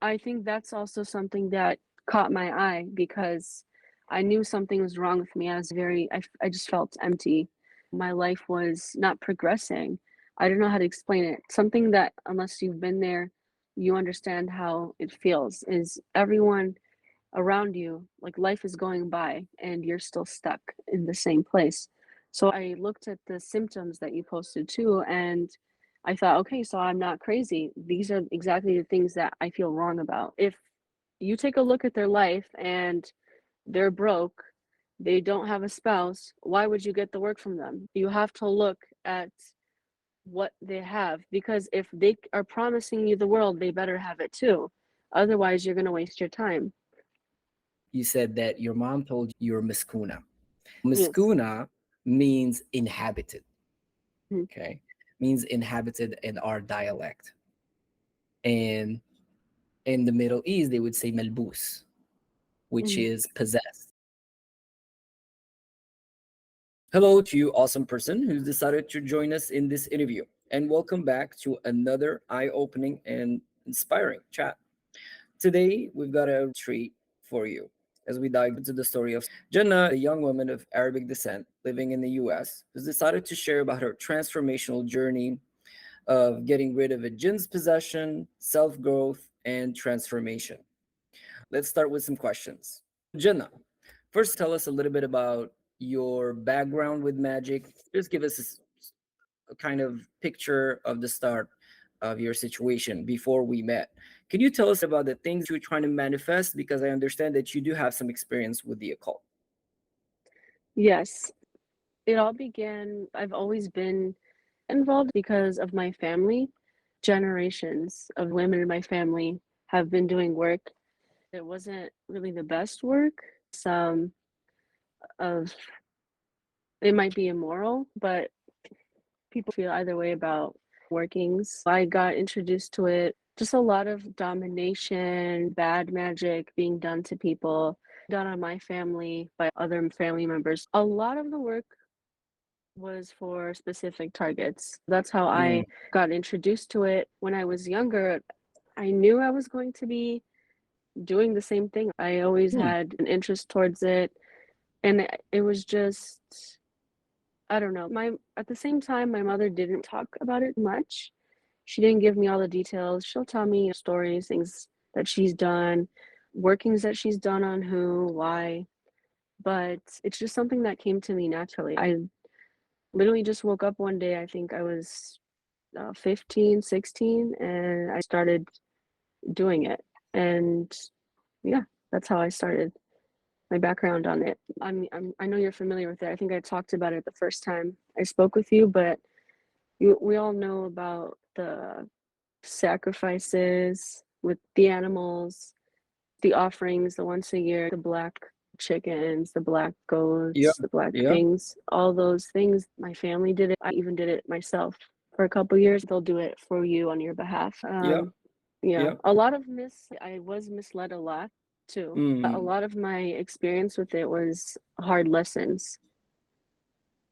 I think that's also something that caught my eye because I knew something was wrong with me. I just felt empty. My life was not progressing. I don't know how to explain it. Something that unless you've been there, you understand how it feels is everyone around you, like life is going by and you're still stuck in the same place. So I looked at the symptoms that you posted too, and I thought, okay, so I'm not crazy. These are exactly the things that I feel wrong about. If you take a look at their life and they're broke, they don't have a spouse, why would you get the work from them? You have to look at what they have because if they are promising you the world, they better have it too. Otherwise, you're going to waste your time. You said that your mom told you you're Miskuna. Yes. Miskuna means inhabited, Mhm. okay? Means inhabited in our dialect. And in the Middle East, they would say malbus, which Mhm. is possessed. Hello to you, awesome person who's decided to join us in this interview. And welcome back to another eye opening and inspiring chat. Today, we've got a treat for you as we dive into the story of Jannah, a young woman of Arabic descent living in the US, who's decided to share about her transformational journey of getting rid of a jinn's possession, self growth, and transformation. Let's start with some questions. Jannah, first tell us a little bit about your background with magic. Just give us a kind of picture of the start of your situation before we met. Can you tell us about the things you were trying to manifest? Because I understand that you do have some experience with the occult. Yes, it all began I've always been involved because of my family. Generations of women in my family have been doing work. It wasn't really the best work. Some of it might be immoral, but people feel either way about workings. I got introduced to it, just a lot of domination, bad magic being done to people, done on my family by other family members. A lot of the work was for specific targets. That's how Mm, I got introduced to it. When I was younger, I knew I was going to be doing the same thing. I always hmm, had an interest towards it, and it was just I don't know. My At the same time, my mother didn't talk about it much. She didn't give me all the details. She'll tell me stories, things that she's done, workings that she's done on who, why, but it's just something that came to me naturally. I literally just woke up one day, I think I was 15, 16, and I started doing it. And yeah, that's how I started my background on it. I know you're familiar with it. I think I talked about it the first time I spoke with you, but we all know about the sacrifices with the animals, the offerings, the once a year, the black chickens, the black yeah, goats, the black yeah, things, all those things. My family did it. I even did it myself for a couple years. They'll do it for you on your behalf. yeah, Yeah, yeah. a lot of I was misled a lot too. A Mm, lot of my experience with it was hard lessons.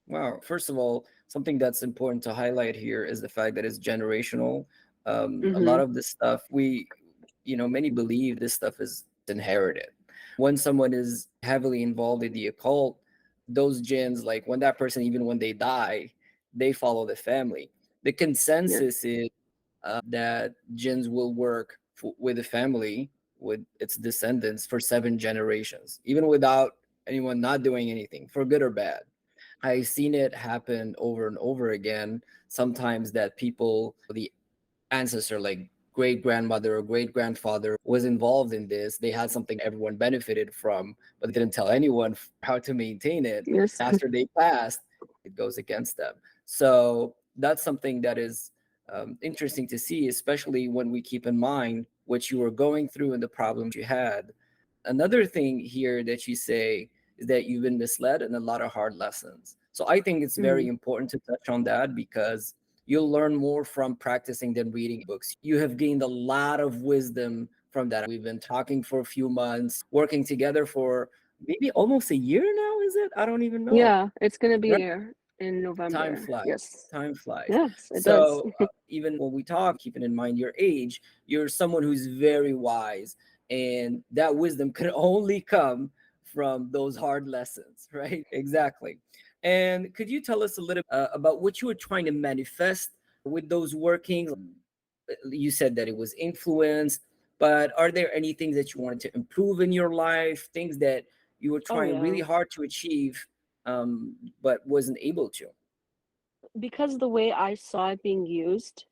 wow. First of all, something that's important to highlight here is the fact that it's generational. A lot Mhm. of this stuff, many believe this stuff is inherited. When someone is heavily involved in the occult, those jinns, like when that person, even when they die, they follow the family. The Yes. consensus is that jinns will work with the family, with its descendants for 7 generations, even without anyone not doing anything, for good or bad. I've seen it happen over and over again. Sometimes that people, the ancestor, like great grandmother or great grandfather, was involved in this. They had something everyone benefited from, but they didn't tell anyone how to maintain it. Yes. After they passed, it goes against them. So that's something that is interesting to see, especially when we keep in mind what you were going through and the problems you had. Another thing here that you say is that you've been misled and a lot of hard lessons. So I think it's very Mhm. important to touch on that because you'll learn more from practicing than reading books. You have gained a lot of wisdom from that. We've been talking for a few months, working together for maybe almost a year now, is it? I don't even know. Yeah, it's gonna be Right? here. in Time November. flies. Yes. Time flies. Yes, it does. So even when we talk, keeping in mind your age, you're someone who's very wise, and that wisdom can only come from those hard lessons, right? Exactly. And could you tell us a little about what you were trying to manifest with those workings? You said that it was influence, but are there any things that you wanted to improve in your life, things that you were Oh trying really yeah. hard to achieve, but wasn't able to? Because the way I saw it being used,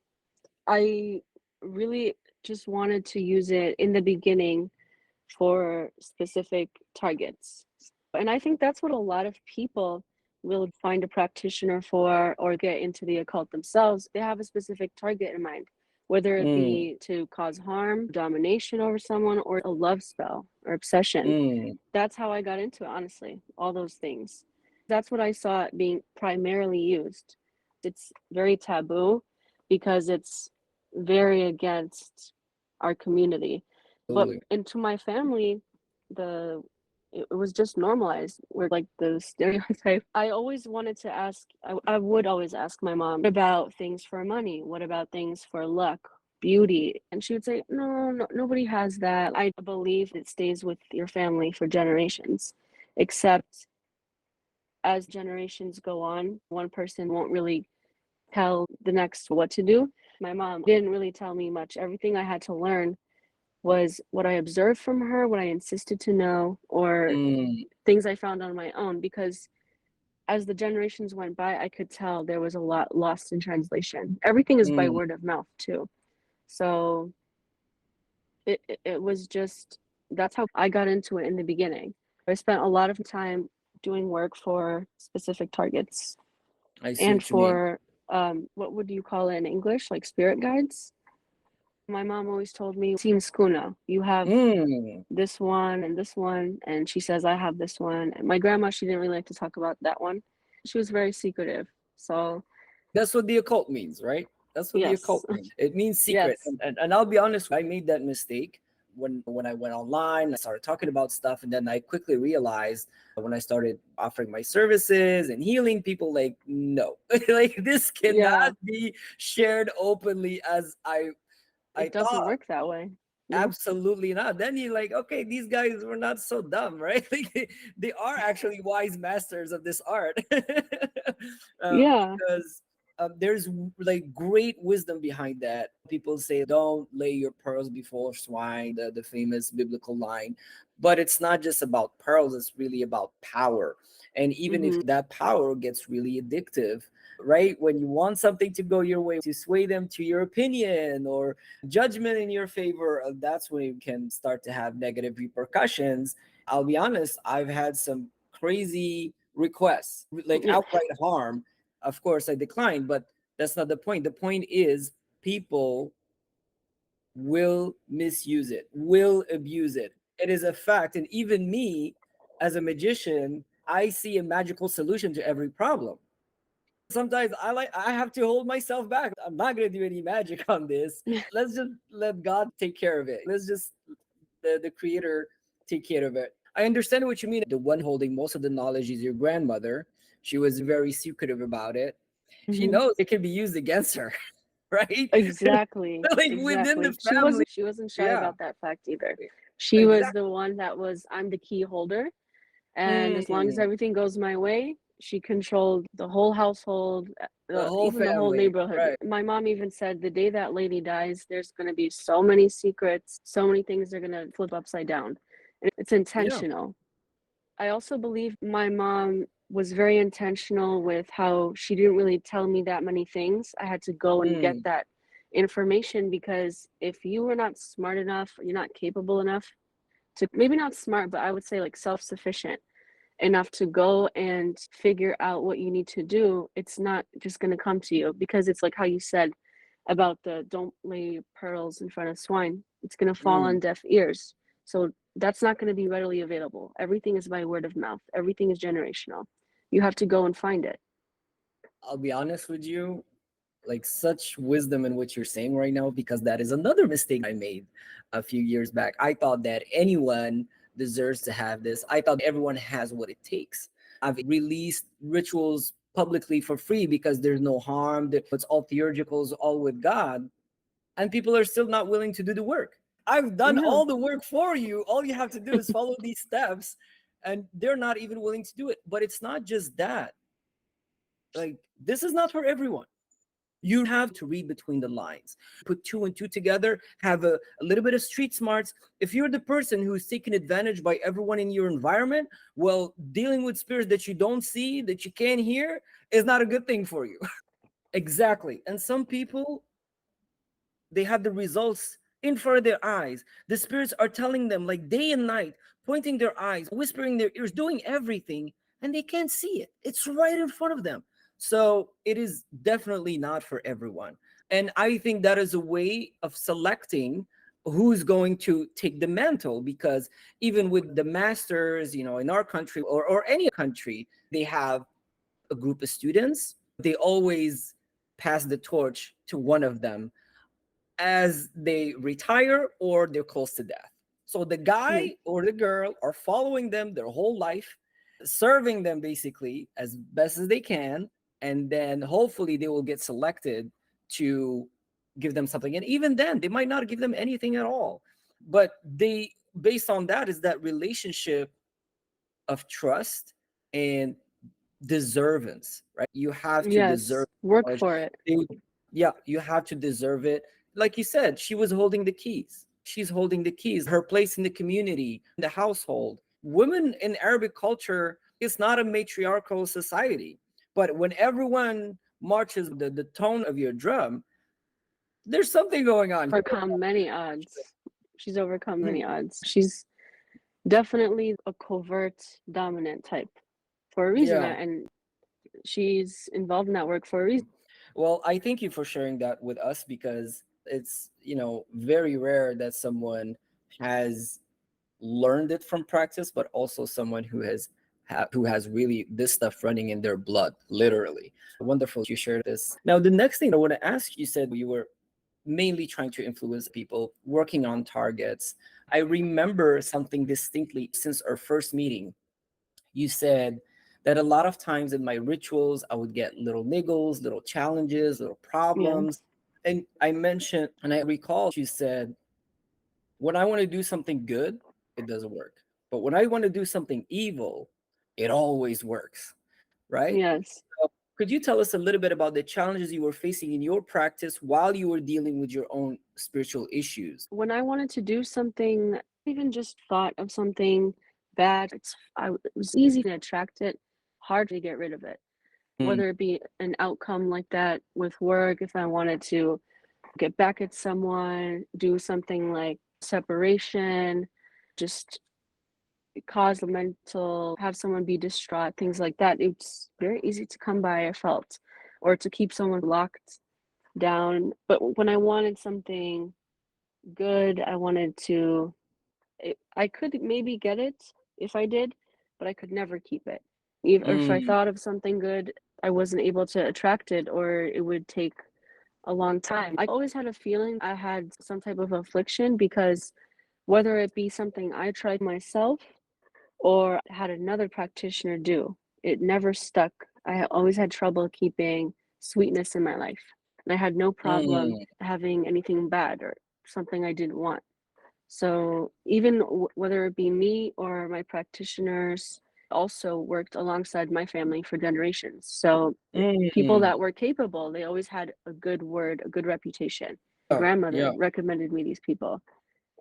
I really just wanted to use it in the beginning for specific targets. And I think that's what a lot of people will find a practitioner for or get into the occult themselves. They have a specific target in mind, whether it Mm, be to cause harm, domination over someone, or a love spell or obsession. mm, That's how I got into it, honestly, all those things. That's what I saw it being primarily used. It's very taboo because it's very against our community. But absolutely. into my family, the it was just normalized. We're like the stereotype. I always wanted to ask, I would always ask my mom about things for money. What about things for luck, beauty? And she would say, no, no, nobody has that. I believe it stays with your family for generations, except as generations go on, one person won't really tell the next what to do. My mom didn't really tell me much. Everything I had to learn was what I observed from her, what I insisted to know, or Mm, things I found on my own. Because as the generations went by, I could tell there was a lot lost in translation. Everything is by mm, word of mouth too. So it was just that's how I got into it in the beginning. I spent a lot of time doing work for specific targets I see and what you mean. for what would you call it in English? Like spirit guides. My mom always told me, Team Skuna, you have Mm, this one, and she says I have this one. And my grandma, she didn't really like to talk about that one. She was very secretive. So that's what the occult means, right? That's what the yes, occult means. It means secret. yes, And I'll be honest, I made that mistake when I went online. I started talking about stuff, and then I quickly realized when I started offering my services and healing people, like, no, like this yeah, cannot be shared openly as I it doesn't thought. work that way. No, Absolutely not. Then you're like, okay, these guys were not so dumb, right? Like they are actually wise masters of this art. yeah, Because there's like great wisdom behind that. People say, don't lay your pearls before swine, the famous biblical line. But it's not just about pearls, it's really about power. And even if hmm that power gets really addictive, right? When you want something to go your way, to sway them to your opinion or judgment in your favor, that's when you can start to have negative repercussions. I'll be honest, I've had some crazy requests, like yeah, outright harm. Of course, I declined, but that's not the point. The point is, people will misuse it, will abuse it. It is a fact. And even me, as a magician, I see a magical solution to every problem. Sometimes I have to hold myself back. I'm not gonna do any magic on this. Let's just let God take care of it. Let's just the creator take care of it. I understand what you mean. The one holding most of the knowledge is your grandmother. She was very secretive about it. She hmm knows it can be used against her, right? exactly, Like within the exactly. She family. wasn't she wasn't shy Yeah, about that fact either. She was exactly. the one that was I'm the key holder. And as long as Mm, everything goes my way, she controlled the whole household, the whole even the whole family, neighborhood. right? My mom even said the day that lady dies, there's going to be so many secrets, so many things are going to flip upside down. And it's Yeah. intentional. I also believe my mom was very intentional with how she didn't really tell me that many things. I had to go and get Mm, that information because if you were not smart enough, you're not capable enough to maybe not smart, but I would say like self sufficient enough to go and figure out what you need to do, it's not just going to come to you because it's like how you said about the don't lay pearls in front of swine. It's going to fall mm. on deaf ears. So that's not going to be readily available. Everything is by word of mouth. Everything is generational. You have to go and find it. I'll be honest with you, like such wisdom in what you're saying right now, because that is another mistake I made a few years back. I thought that anyone deserves to have this. I thought everyone has what it takes. I've released rituals publicly for free because there's no harm, that it's all theurgical, it's all with God, and people are still not willing to do the work. I've done No. all the work for you. All you have to do is follow these steps, and they're not even willing to do it. But it's not just that. Like, this is not for everyone. You have to read between the lines, put two and two together, have a little bit of street smarts. If you're the person who's taken advantage by everyone in your environment, well, dealing with spirits that you don't see, that you can't hear, is not a good thing for you. Exactly. And some people, they have the results in front of their eyes. The spirits are telling them, like, day and night, pointing their eyes, whispering their ears, doing everything, and they can't see it. It's right in front of them. So it is definitely not for everyone. And I think that is a way of selecting who's going to take the mantle, because even with the masters, in our country, or any country, they have a group of students. They always pass the torch to one of them as they retire or they're close to death. So the Yeah. guy or the girl are following them their whole life, serving them basically as best as they can, and then hopefully they will get selected to give them something. And even then, they might not give them anything at all. But they, based on that, is that relationship of trust and deservance, right? You have to deserve Yes. Work knowledge. for it. They- yeah, you have to deserve it. Like you said, she was holding the keys. She's holding the keys, her place in the community, in the household. Women in Arabic culture is not a matriarchal society. But when everyone marches the tone of your drum, there's something going on. Overcome many odds. She's overcome Hmm. many odds. She's definitely a covert dominant type for a reason, Yeah. and she's involved in that work for a reason. Well, I thank you for sharing that with us, because it's, very rare that someone has learned it from practice, but also someone who has really this stuff running in their blood, literally. Wonderful you shared this. Now, the next thing I want to ask, you said you were mainly trying to influence people, working on targets. I remember something distinctly since our first meeting. You said that a lot of times in my rituals, I would get little niggles, little challenges, little Yeah. problems. And I mentioned, and I recall you said, when I want to do something good, it doesn't work. But when I want to do something evil, it always works, right? Yes. So could you tell us a little bit about the challenges you were facing in your practice while you were dealing with your own spiritual issues? When I wanted to do something, even just thought of something bad, it was easy to attract it, hard to get rid of it. Mm, Whether it be an outcome like that with work, if I wanted to get back at someone, do something like separation, just cause a mental, have someone be distraught, things like that. It's very easy to come by, I felt, or to keep someone locked down. But when I wanted something good, I wanted to, I could maybe get it if I did, but I could never keep it. Even if I mm, thought of something good, I wasn't able to attract it, or it would take a long time. I always had a feeling I had some type of affliction, because whether it be something I tried myself or had another practitioner do, it never stuck. Always had trouble keeping sweetness in my life. And I had no problem mm. having anything bad or something I didn't want. So even whether it be me or my practitioners also worked alongside my family for generations. So people Mm. that were capable, they always had a good word, a good reputation. My Yeah, grandmother yeah, recommended me these people,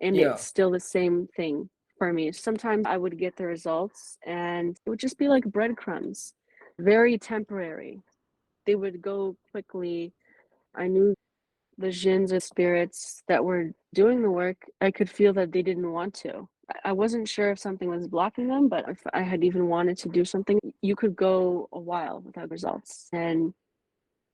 and yeah. it's still the same thing for me. Sometimes I would get the results and it would just be like breadcrumbs, very temporary. They would go quickly. I knew the jinns or spirits that were doing the work, I could feel that they didn't want to. I wasn't sure if something was blocking them, but if I had even wanted to do something, you could go a while without results and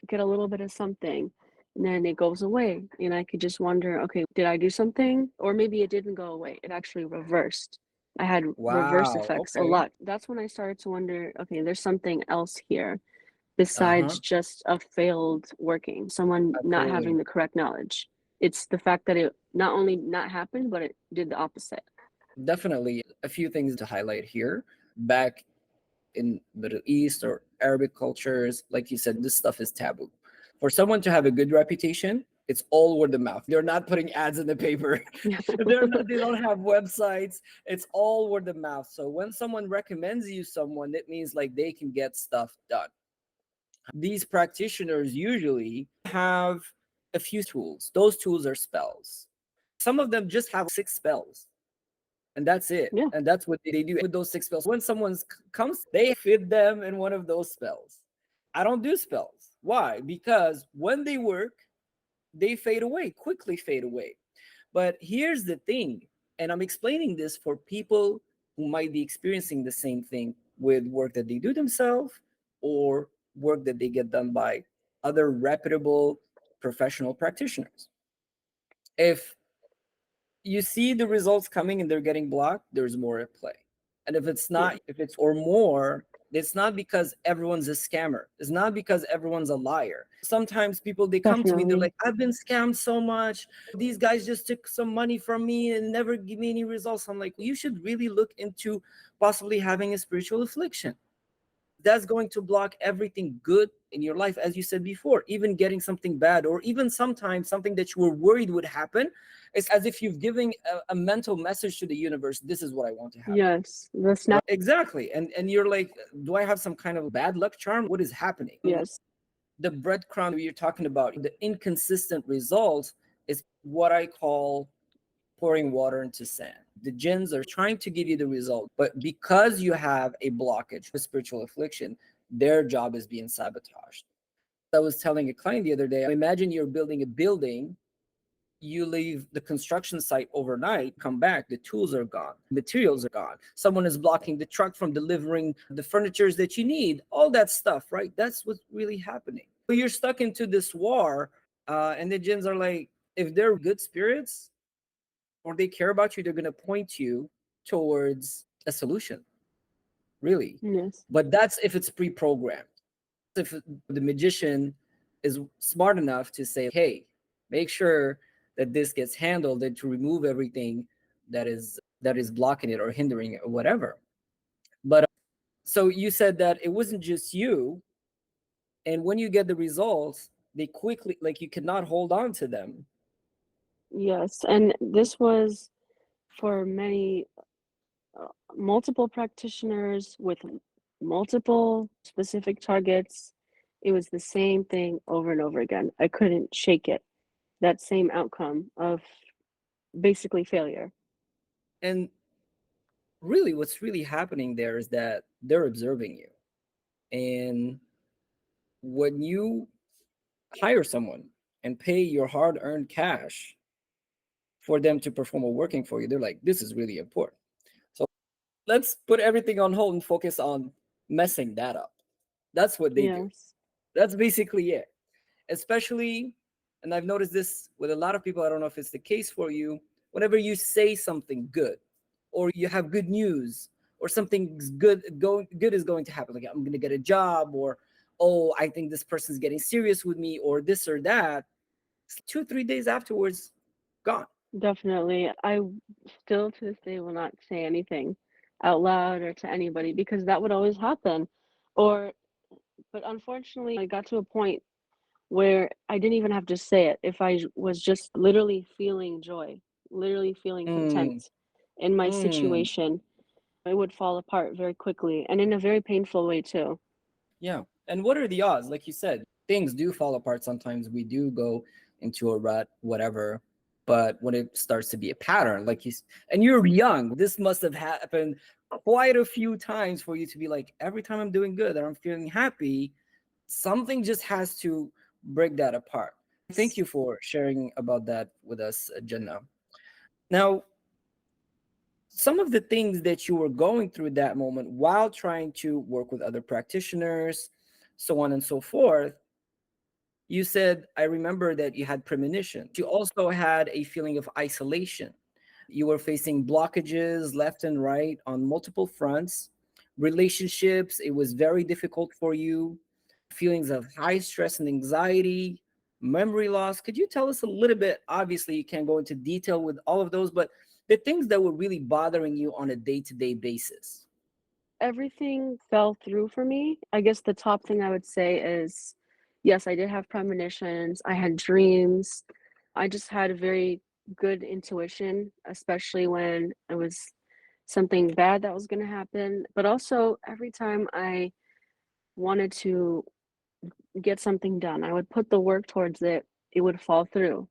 get a little bit of something, and then it goes away. And I could just wonder, okay, did I do something? Or maybe it didn't go away. It actually reversed. I had reverse Wow. effects a Okay. lot. That's when I started to wonder, okay, there's something else here Uh-huh. besides just a failed working, someone not Absolutely. having the correct knowledge. It's the fact that it not only not happened, but it did the opposite. Definitely a few things to highlight here. Back in Middle East or Arabic cultures, like you said, this stuff is taboo. For someone to have a good reputation, it's all word of mouth. They're not putting ads in the paper. They don't have websites. It's all word of mouth. So when someone recommends you someone, it means like they can get stuff done. These practitioners usually have a few tools. Those tools are spells. Some of them just have 6 spells, and that's it. Yeah, And that's what they do with those 6 spells. When someone comes, they fit them in one of those spells. I don't do spells. Why? Because when they work, they fade away, quickly fade away. But here's the thing, and I'm explaining this for people who might be experiencing the same thing with work that they do themselves or work that they get done by other reputable professional practitioners. If you see the results coming and they're getting blocked, there's more at play. And if it's yeah, not, if it's or more, it's not because everyone's a scammer. It's not because everyone's a liar. Sometimes people, they come to me, they're definitely. like, I've been scammed so much. These guys just took some money from me and never give me any results. I'm like, you should really look into possibly having a spiritual affliction. That's going to block everything good in your life, as you said before, even getting something bad, or even sometimes something that you were worried would happen. It's as if you've given a mental message to the universe, this is what I want to happen. Yes, that's Right? not. Exactly. And you're like, do I have some kind of bad luck charm? What is happening? Yes, The breadcrumb you're talking about, the inconsistent results, is what I call pouring water into sand. The jinns are trying to give you the result, but because you have a blockage, a spiritual affliction, their job is being sabotaged. I was telling a client the other day, imagine you're building a building, you leave the construction site overnight, come back, the tools are gone, materials are gone, someone is blocking the truck from delivering the furnitures that you need, all that stuff, right? That's what's really happening. So you're stuck into this war, and the jinns are like, if they're good spirits, or they care about you, they're going to point you towards a solution, really. yes, But that's if it's pre-programmed. If the magician is smart enough to say, hey, make sure that this gets handled and to remove everything that is blocking it or hindering it or whatever. But so you said that it wasn't just you, and when you get the results, they quickly, like, you cannot hold on to them. yes. And this was for many, multiple practitioners with multiple specific targets. It was the same thing over and over again. I couldn't shake it. That same outcome of basically failure. And really, what's really happening there is that they're observing you. And when you hire someone and pay your hard earned cash for them to perform a working for you, they're like, this is really important. So let's put everything on hold and focus on messing that up. That's what they do. Yes, That's basically it. Especially, and I've noticed this with a lot of people, I don't know if it's the case for you, whenever you say something good or you have good news or something's good is going to happen, like I'm going to get a job, or oh, I think this person's getting serious with me, or this or that, 2 3 days afterwards, gone. definitely. Still to this day will not say anything out loud or to anybody because that would always happen. Or, but unfortunately, I got to a point where I didn't even have to say it. If I was just literally feeling joy, literally feeling content Mm, in my mm, situation, it would fall apart very quickly and in a very painful way too. yeah. And what are the odds? Like you said, things do fall apart sometimes. We do go into a rut, whatever. But when it starts to be a pattern, like and you're young, this must have happened quite a few times for you to be like, every time I'm doing good and I'm feeling happy, something just has to break that apart. Thank you for sharing about that with us, Jannah. Now, some of the things that you were going through that moment while trying to work with other practitioners, so on and so forth, you said, I remember that you had premonition. You also had a feeling of isolation. You were facing blockages left and right on multiple fronts. Relationships, it was very difficult for you. Feelings of high stress and anxiety, memory loss. Could you tell us a little bit? Obviously, you can't go into detail with all of those, but the things that were really bothering you on a day to day basis. everything fell through for me. I guess the top thing I would say is, yes, I did have premonitions, I had dreams. I just had a very good intuition, especially when it was something bad that was gonna happen. But also every time I wanted to get something done, I would put the work towards it, it would fall through.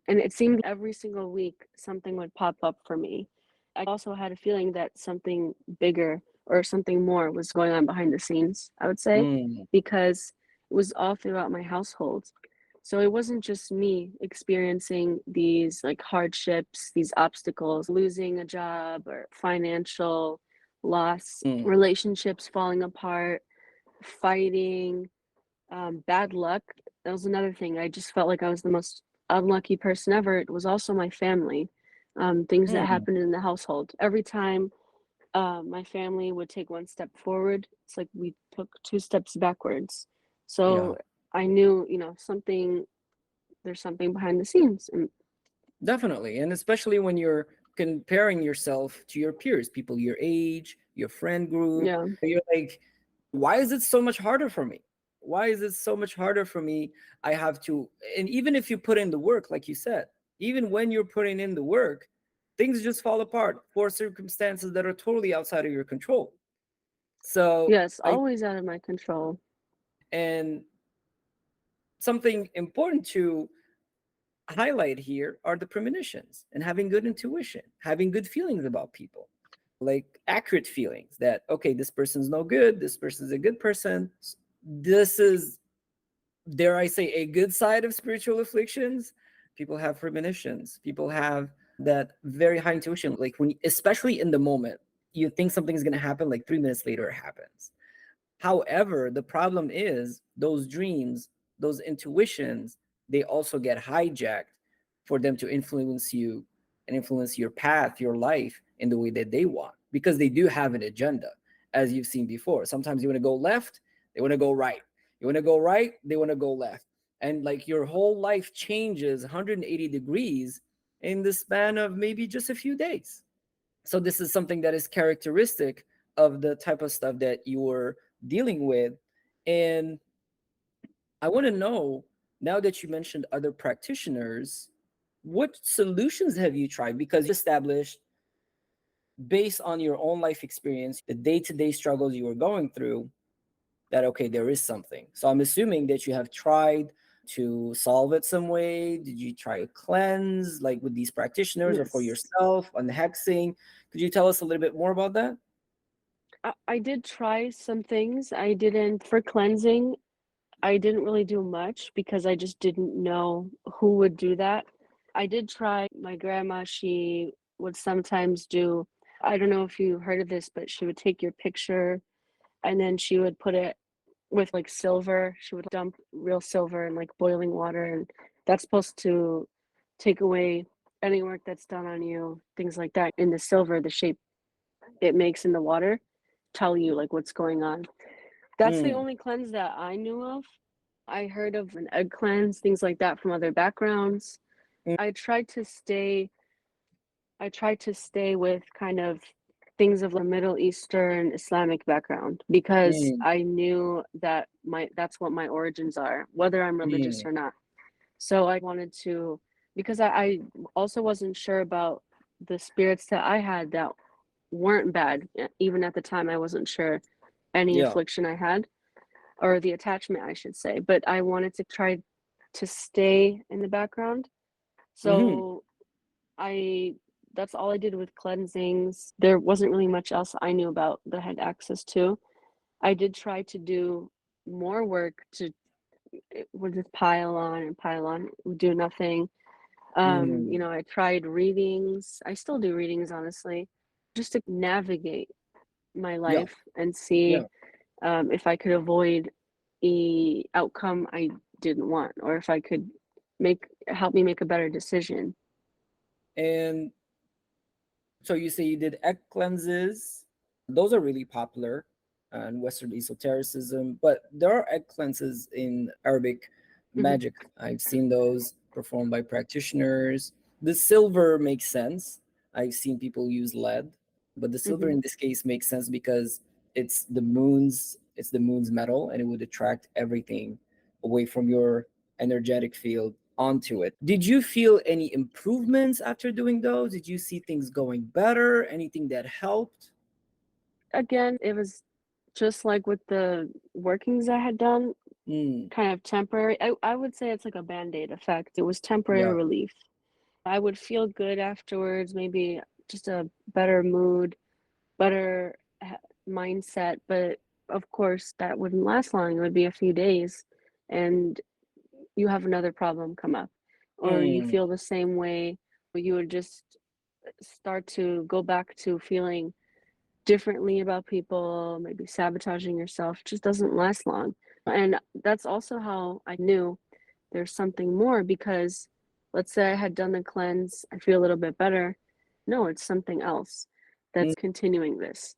And it seemed every single week something would pop up for me. I also had a feeling that something bigger or something more was going on behind the scenes, I would say, Mm, because it was all throughout my household. So it wasn't just me experiencing these like hardships, these obstacles, losing a job or financial loss, mm, relationships falling apart, fighting, bad luck. That was another thing. I just felt like I was the most unlucky person ever. It was also my family, things that mm. happened in the household. Every time my family would take one step forward, it's like we took two steps backwards. Yeah, So I knew, there's something behind the scenes. And definitely. And especially when you're comparing yourself to your peers, people your age, your friend group, yeah, you're like, why is it so much harder for me? Why is it so much harder for me? I have to, and even if you put in the work, like you said, even when you're putting in the work, things just fall apart for circumstances that are totally outside of your control. So yes, I, always out of my control. and something important to highlight here are the premonitions and having good intuition, having good feelings about people, like accurate feelings that, okay, this person's no good, this person's a good person. This is, dare I say, a good side of spiritual afflictions. People have premonitions, people have that very high intuition. Like when, especially in the moment, you think something's going to happen, like 3 minutes later, it happens. However, the problem is those dreams, those intuitions, they also get hijacked for them to influence you and influence your path, your life in the way that they want, because they do have an agenda, as you've seen before. Sometimes you want to go left, they want to go right. You want to go right, they want to go left. And like your whole life changes 180 degrees in the span of maybe just a few days. So this is something that is characteristic of the type of stuff that you're dealing with. And I want to know, now that you mentioned other practitioners, what solutions have you tried? Because you established, based on your own life experience, the day-to-day struggles you were going through, that okay, there is something. So I'm assuming that you have tried to solve it some way. Did you try a cleanse, like with these practitioners, or for Yes. yourself, unhexing? Could you tell us a little bit more about that? I did try some things. I didn't, for cleansing, I didn't really do much because I just didn't know who would do that. I did try my grandma, she would sometimes do, I don't know if you heard of this, but she would take your picture and then she would put it with like silver. She would dump real silver in like boiling water, and that's supposed to take away any work that's done on you, things like that. In the silver, the shape it makes in the water, tell you like what's going on. That's the Mm, only cleanse that I knew of. I heard of an egg cleanse, things like that from other backgrounds. mm, I tried to stay I tried to stay with kind of things of the Middle Eastern Islamic background because mm, I knew that my that's what my origins are, whether I'm religious mm, or not. So I wanted to, because I also wasn't sure about the spirits that I had that weren't bad. Even at the time I wasn't sure any yeah. affliction I had, or the attachment, I should say, but I wanted to try to stay in the background. Hmm. So I that's all I did with cleansings. There wasn't really much else I knew about that I had access to. I did try to do more work to it would just pile on, would do nothing. Mm, I tried readings. I still do readings, honestly, just to navigate my yeah. life and Yeah. see if I could avoid a outcome I didn't want, or if I could make help me make a better decision. And so you say you did egg cleanses. Those are really popular in Western esotericism, but there are egg cleanses in Arabic Mhm, magic. I've seen those performed by practitioners. The silver makes sense. I've seen people use lead, but the silver mhm, in this case makes sense because it's the moon's metal, and it would attract everything away from your energetic field onto it. Did you feel any improvements after doing those? Did you see things going better? Anything that helped? Again, it was just like with the workings I had done, Mm, kind of temporary. I would say it's like a Band-Aid effect. It was temporary yeah. relief. I would feel good afterwards, maybe just a better mood, better mindset, but of course that wouldn't last long. It would be a few days and you have another problem come up, or you Mm, feel the same way. You would just start to go back to feeling differently about people, maybe sabotaging yourself. It just doesn't last long. And that's also how I knew there's something more, because let's say I had done the cleanse, I feel a little bit better. No, it's something else mm. that's continuing this.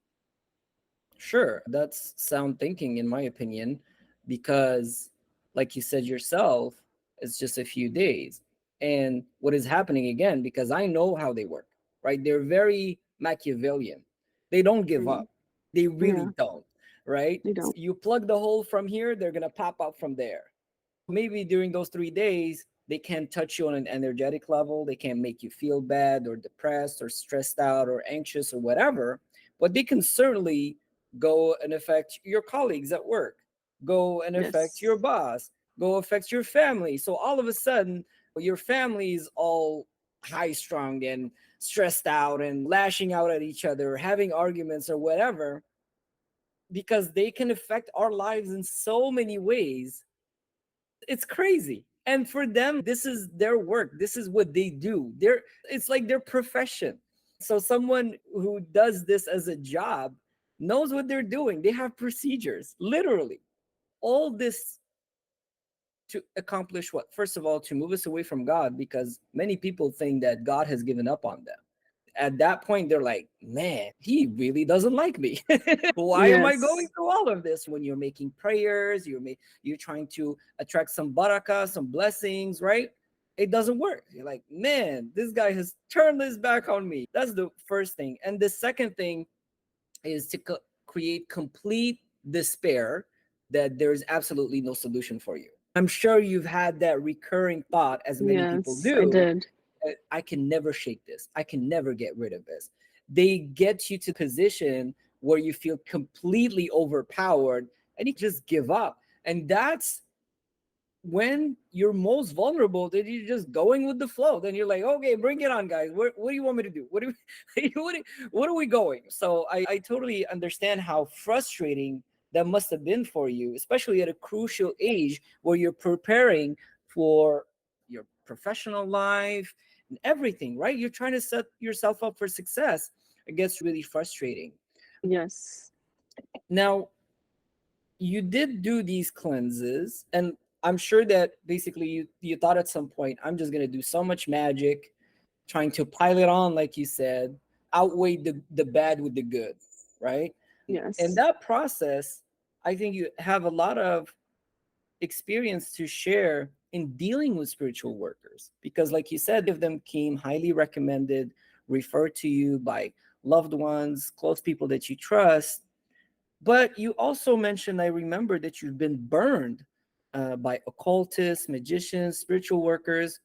Sure, that's sound thinking, in my opinion, because, like you said yourself, it's just a few days. And what is happening again, because I know how they work, right? They're very Machiavellian. They don't give Mm, up. They yeah, really don't, right? you don't. You plug the hole from here, they're going to pop up from there. Maybe during those 3 days, they can't touch you on an energetic level. They can't make you feel bad or depressed or stressed out or anxious or whatever. But they can certainly go and affect your colleagues at work, go and affect Yes. your boss, go affect your family. So all of a sudden, your family is all high strung and stressed out and lashing out at each other, having arguments or whatever, because they can affect our lives in so many ways. It's crazy. And for them, this is their work. This is what they do. It's like their profession. So someone who does this as a job knows what they're doing. They have procedures, literally. All this to accomplish what? First of all, to move us away from God, because many people think that God has given up on them. At that point, they're like, man, he really doesn't like me. Why am I going Yes. through all of this? When you're making prayers, you're trying to attract some baraka, some blessings, right? It doesn't work. You're like, man, this guy has turned his back on me. That's the first thing. And the second thing is to create complete despair that there is absolutely no solution for you. I'm sure you've had that recurring thought, as many people Yes, I do. did. I can never shake this. I can never get rid of this. They get you to a position where you feel completely overpowered and you just give up. And that's when you're most vulnerable, that you're just going with the flow. Then you're like, okay, bring it on, guys. What do you want me to do? What are we going? So I totally understand how frustrating that must have been for you, especially at a crucial age where you're preparing for your professional life and everything, right? You're trying to set yourself up for success. It gets really frustrating. Yes. Now, you did do these cleanses, and I'm sure that basically you thought at some point, I'm just going to do so much magic, trying to pile it on, like you said, outweigh the bad with the good, right? And Yes. that process, I think you have a lot of experience to share in dealing with spiritual workers, because like you said, of them came highly recommended, referred to you by loved ones, close people that you trust. But you also mentioned, I remember, that you've been burned by occultists, magicians, spiritual workers.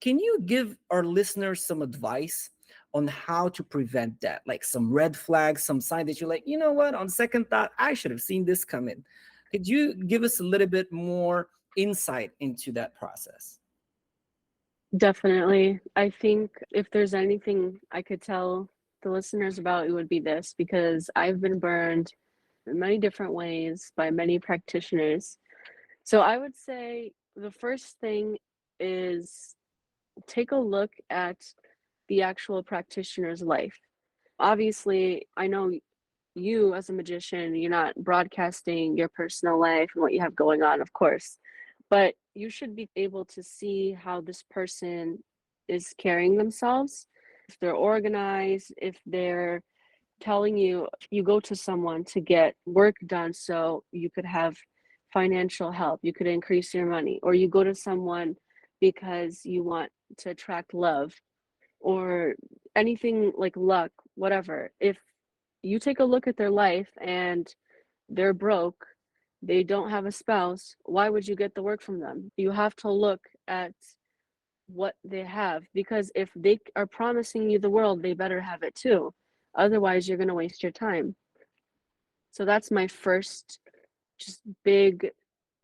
Can you give our listeners some advice on how to prevent that? Like some red flags, some sign that you're like, you know what, on second thought, I should have seen this coming. Could you give us a little bit more insight into that process? Definitely. I think if there's anything I could tell the listeners about, it would be this, because I've been burned in many different ways by many practitioners. So I would say the first thing is take a look at the actual practitioner's life. Obviously, I know you as a magician, you're not broadcasting your personal life and what you have going on, of course, but you should be able to see how this person is carrying themselves, if they're organized, if they're telling you, you go to someone to get work done so you could have financial help, you could increase your money, or you go to someone because you want to attract love or anything like luck, whatever. If You take a look at their life and they're broke, they don't have a spouse, why would you get the work from them? You have to look at what they have, because if they are promising you the world, they better have it too. Otherwise, you're going to waste your time. So that's my first just big,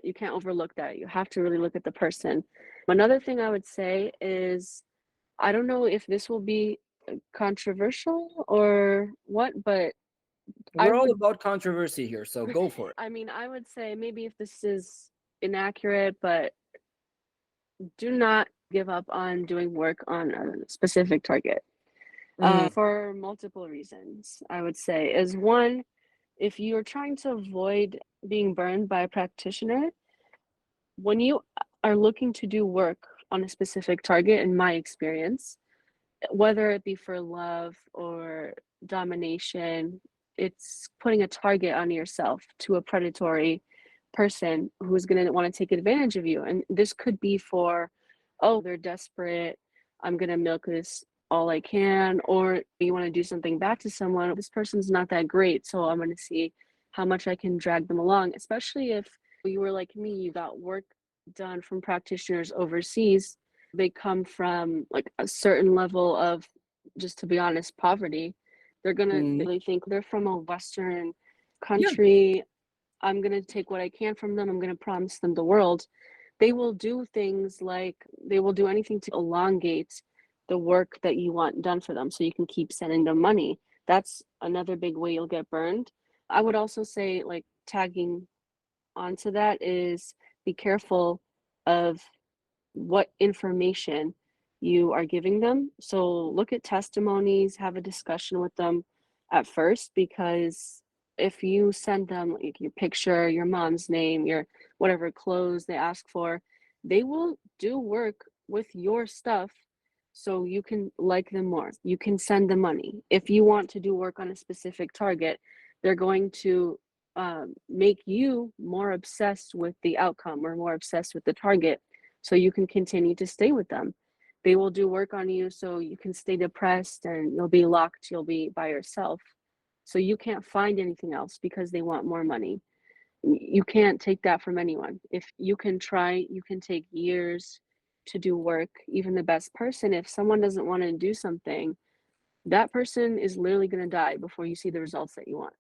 you can't overlook that. You have to really look at the person. Another thing I would say is, I don't know if this will be controversial or what, but I We're all would about controversy here, so go for it. I mean, I would say maybe if this is inaccurate, but do not give up on doing work on a specific target. Mm, For multiple reasons, I would say is one, if you're trying to avoid being burned by a practitioner, when you are looking to do work on a specific target, in my experience, whether it be for love or domination, it's putting a target on yourself to a predatory person who's going to want to take advantage of you. And this could be for, oh, they're desperate. I'm going to milk this all I can. Or you want to do something back to someone. This person's not that great. So I'm going to see how much I can drag them along, especially if you were like me, you got work done from practitioners overseas. They come from like a certain level of, just to be honest, poverty. They're gonna mm, really think they're from a Western yeah. country. I'm gonna take what I can from them. I'm gonna promise them the world. They will do things like they will do anything to elongate the work that you want done for them so you can keep sending them money. That's another big way you'll get burned. I would also say, like, tagging onto that is, be careful of what information you are giving them. So look at testimonies, have a discussion with them at first, because if you send them like your picture, your mom's name, your whatever clothes they ask for, they will do work with your stuff so you can like them more. You can send them money. If you want to do work on a specific target, they're going to make you more obsessed with the outcome or more obsessed with the target so you can continue to stay with them. They will do work on you so you can stay depressed and you'll be locked, you'll be by yourself. So you can't find anything else because they want more money. You can't take that from anyone. If you can try, you can take years to do work. Even the best person, if someone doesn't want to do something, that person is literally going to die before you see the results that you want.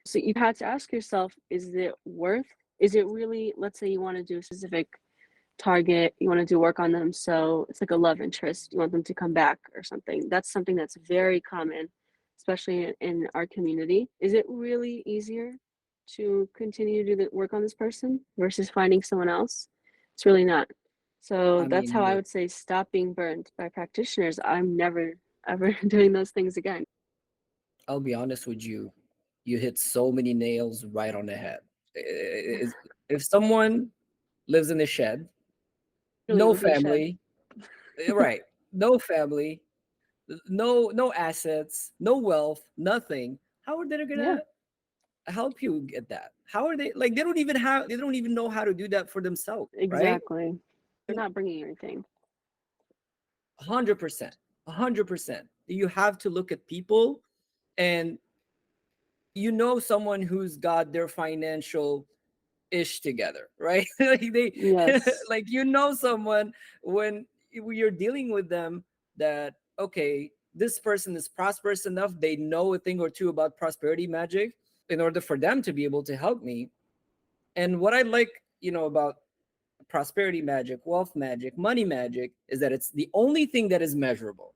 So you have to ask yourself, is it worth, is it really, let's say you want to do a specific target, you want to do work on them, so it's like a love interest, you want them to come back or something. That's something that's very common, especially in our community. Is it really easier to continue to do the work on this person versus finding someone else? It's really not. So I that's mean, how I look, would say, stop being burned by practitioners. I'm never ever doing those things again. I'll be honest with you. You hit so many nails right on the head. If someone lives in a shed, Really no live in a shed. family, right? No family, no assets, no wealth, nothing. How are they Yeah, gonna help you get that? How are they like? They don't even know how to do that for themselves, right? exactly. They're not bringing anything. 100%, 100%. You have to look at people, and someone who's got their financial ish together, right? Like they Yes, like someone when you're dealing with them, that okay, this person is prosperous enough, they know a thing or two about prosperity magic in order for them to be able to help me. And what I like, about prosperity magic, wealth magic, money magic, is that it's the only thing that is measurable.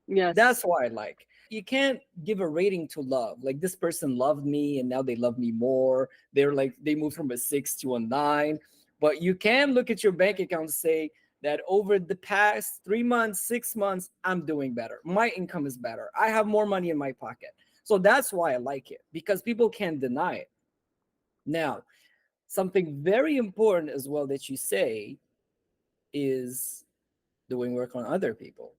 That's yes, why I like. You can't give a rating to love. Like this person loved me and now they love me more. They're like they moved from a 6 to a 9. But you can look at your bank account and say that over the past 3 months, 6 months, I'm doing better. My income is better. I have more money in my pocket. So that's why I like it, because people can't deny it. Now, something very important as well that you say is doing work on other people,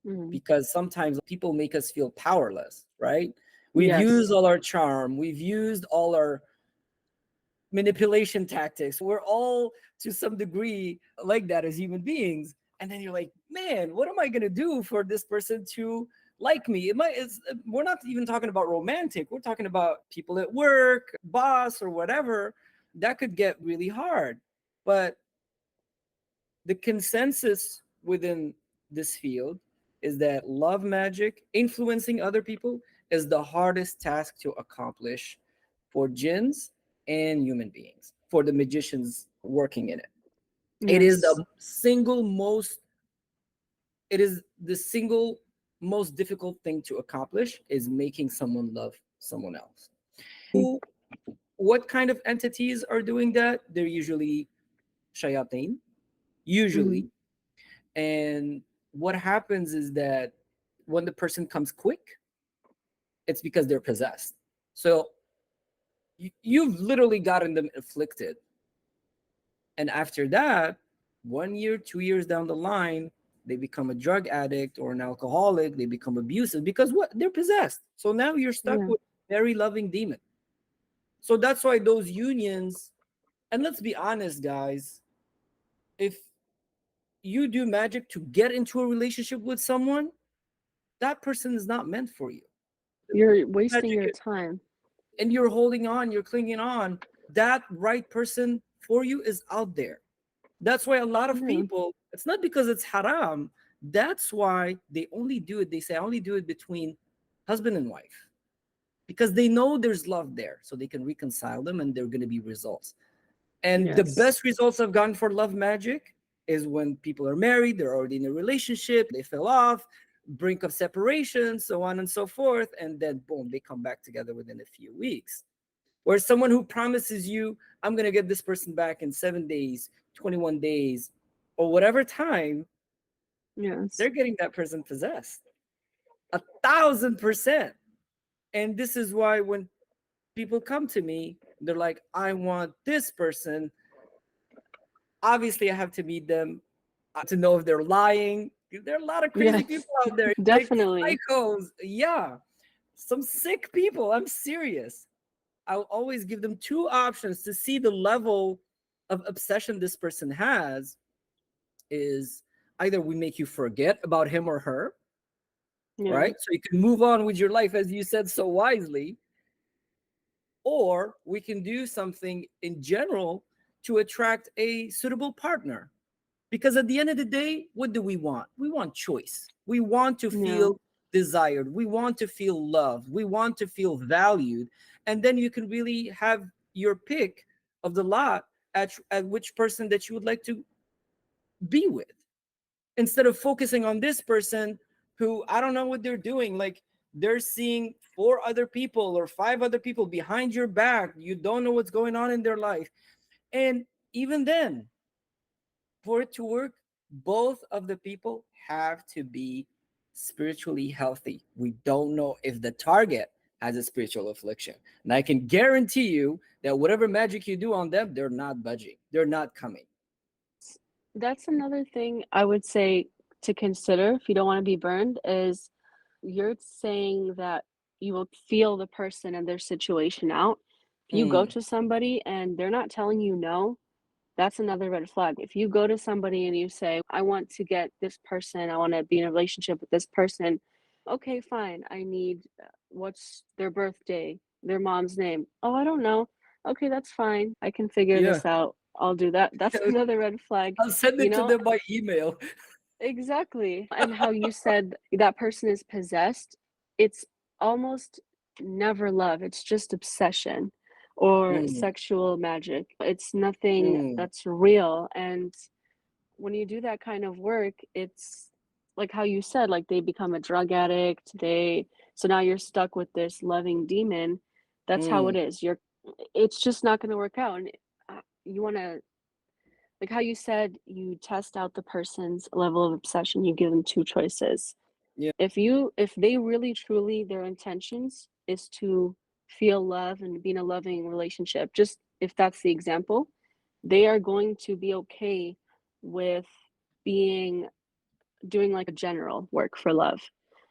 mhm, because sometimes people make us feel powerless, right? We've used yes, all our charm, we've used all our manipulation tactics. We're all to some degree like that as human beings. And then you're like, man, what am I going to do for this person to like me. We're not even talking about romantic. We're talking about people at work, boss, or whatever. That could get really hard. But the consensus within this field is that love magic, influencing other people, is the hardest task to accomplish for jinns and human beings, for the magicians working in it. It is Yes. the single most it is the single most difficult thing to accomplish, is making someone love someone else. What kind of entities are doing that? They're usually shayateen, Mm-hmm. usually. And what happens is that when the person comes quick, it's because they're possessed. So you've literally gotten them afflicted. And after that, 1 year, 2 years down the line, they become a drug addict or an alcoholic. They become abusive because what? They're possessed. So now you're stuck Yeah. with a very loving demon. So that's why those unions, and let's be honest, guys, if you do magic to get into a relationship with someone, that person is not meant for you. You're wasting your Magic, time. and you're holding on, you're clinging on. That right person for you is out there. That's why a lot of Yeah. people, it's not because it's haram. That's why they only do it. They say, I only do it between husband and wife because they know there's love there. So they can reconcile them and there are going to be results. And the Yes. best results I've gotten for love magic is when people are married, they're already in a relationship, they fell off, brink of separation, so on and so forth. And then, boom, they come back together within a few weeks. Where someone who promises you, I'm going to get this person back in 7 days, 21 days, or whatever time, Yes. they're getting that person possessed 1,000%. And this is why when people come to me, they're like, I want this person. Obviously, I have to meet them to know if they're lying. There are a lot of crazy Yes. people out there, like Definitely. psychos. Yeah, some sick people. I'm serious. I'll always give them two options to see the level of obsession this person has. Is either we make you forget about him or her, Yeah. right? So you can move on with your life, as you said so wisely, or we can do something in general to attract a suitable partner. Because at the end of the day, what do we want? We want choice. We want to Yeah. feel desired. We want to feel loved. We want to feel valued. And then you can really have your pick of the lot at which person that you would like to be with, instead of focusing on this person who I don't know what they're doing. Like they're seeing four other people or five other people behind your back. You don't know what's going on in their life. And even then, for it to work, both of the people have to be spiritually healthy. We don't know if the target has a spiritual affliction. And I can guarantee you that whatever magic you do on them, they're not budging. They're not coming. That's another thing I would say to consider if you don't want to be burned is you're saying that you will feel the person and their situation out. If you go Mm, to somebody and they're not telling you no, that's another red flag. If you go to somebody and you say, I want to get this person, I want to be in a relationship with this person, okay, fine. I need what's their birthday, their mom's name. Oh, I don't know. Okay, that's fine. I can figure yeah. this out. I'll do that. That's another red flag, I'll send you it to know? them by email. Exactly. And how you said that person is possessed, it's almost never love. It's just obsession or Mm, sexual magic. It's nothing mm, that's real. And when you do that kind of work, it's like how you said, like they become a drug addict. So now you're stuck with this loving demon. That's how mm, it is. It's just not going to work out. And you want to like how you said you test out the person's level of obsession, you give them 2 choices. yeah. If they really truly their intentions is to feel love and be in a loving relationship, just if that's the example, they are going to be okay with being doing like a general work for love.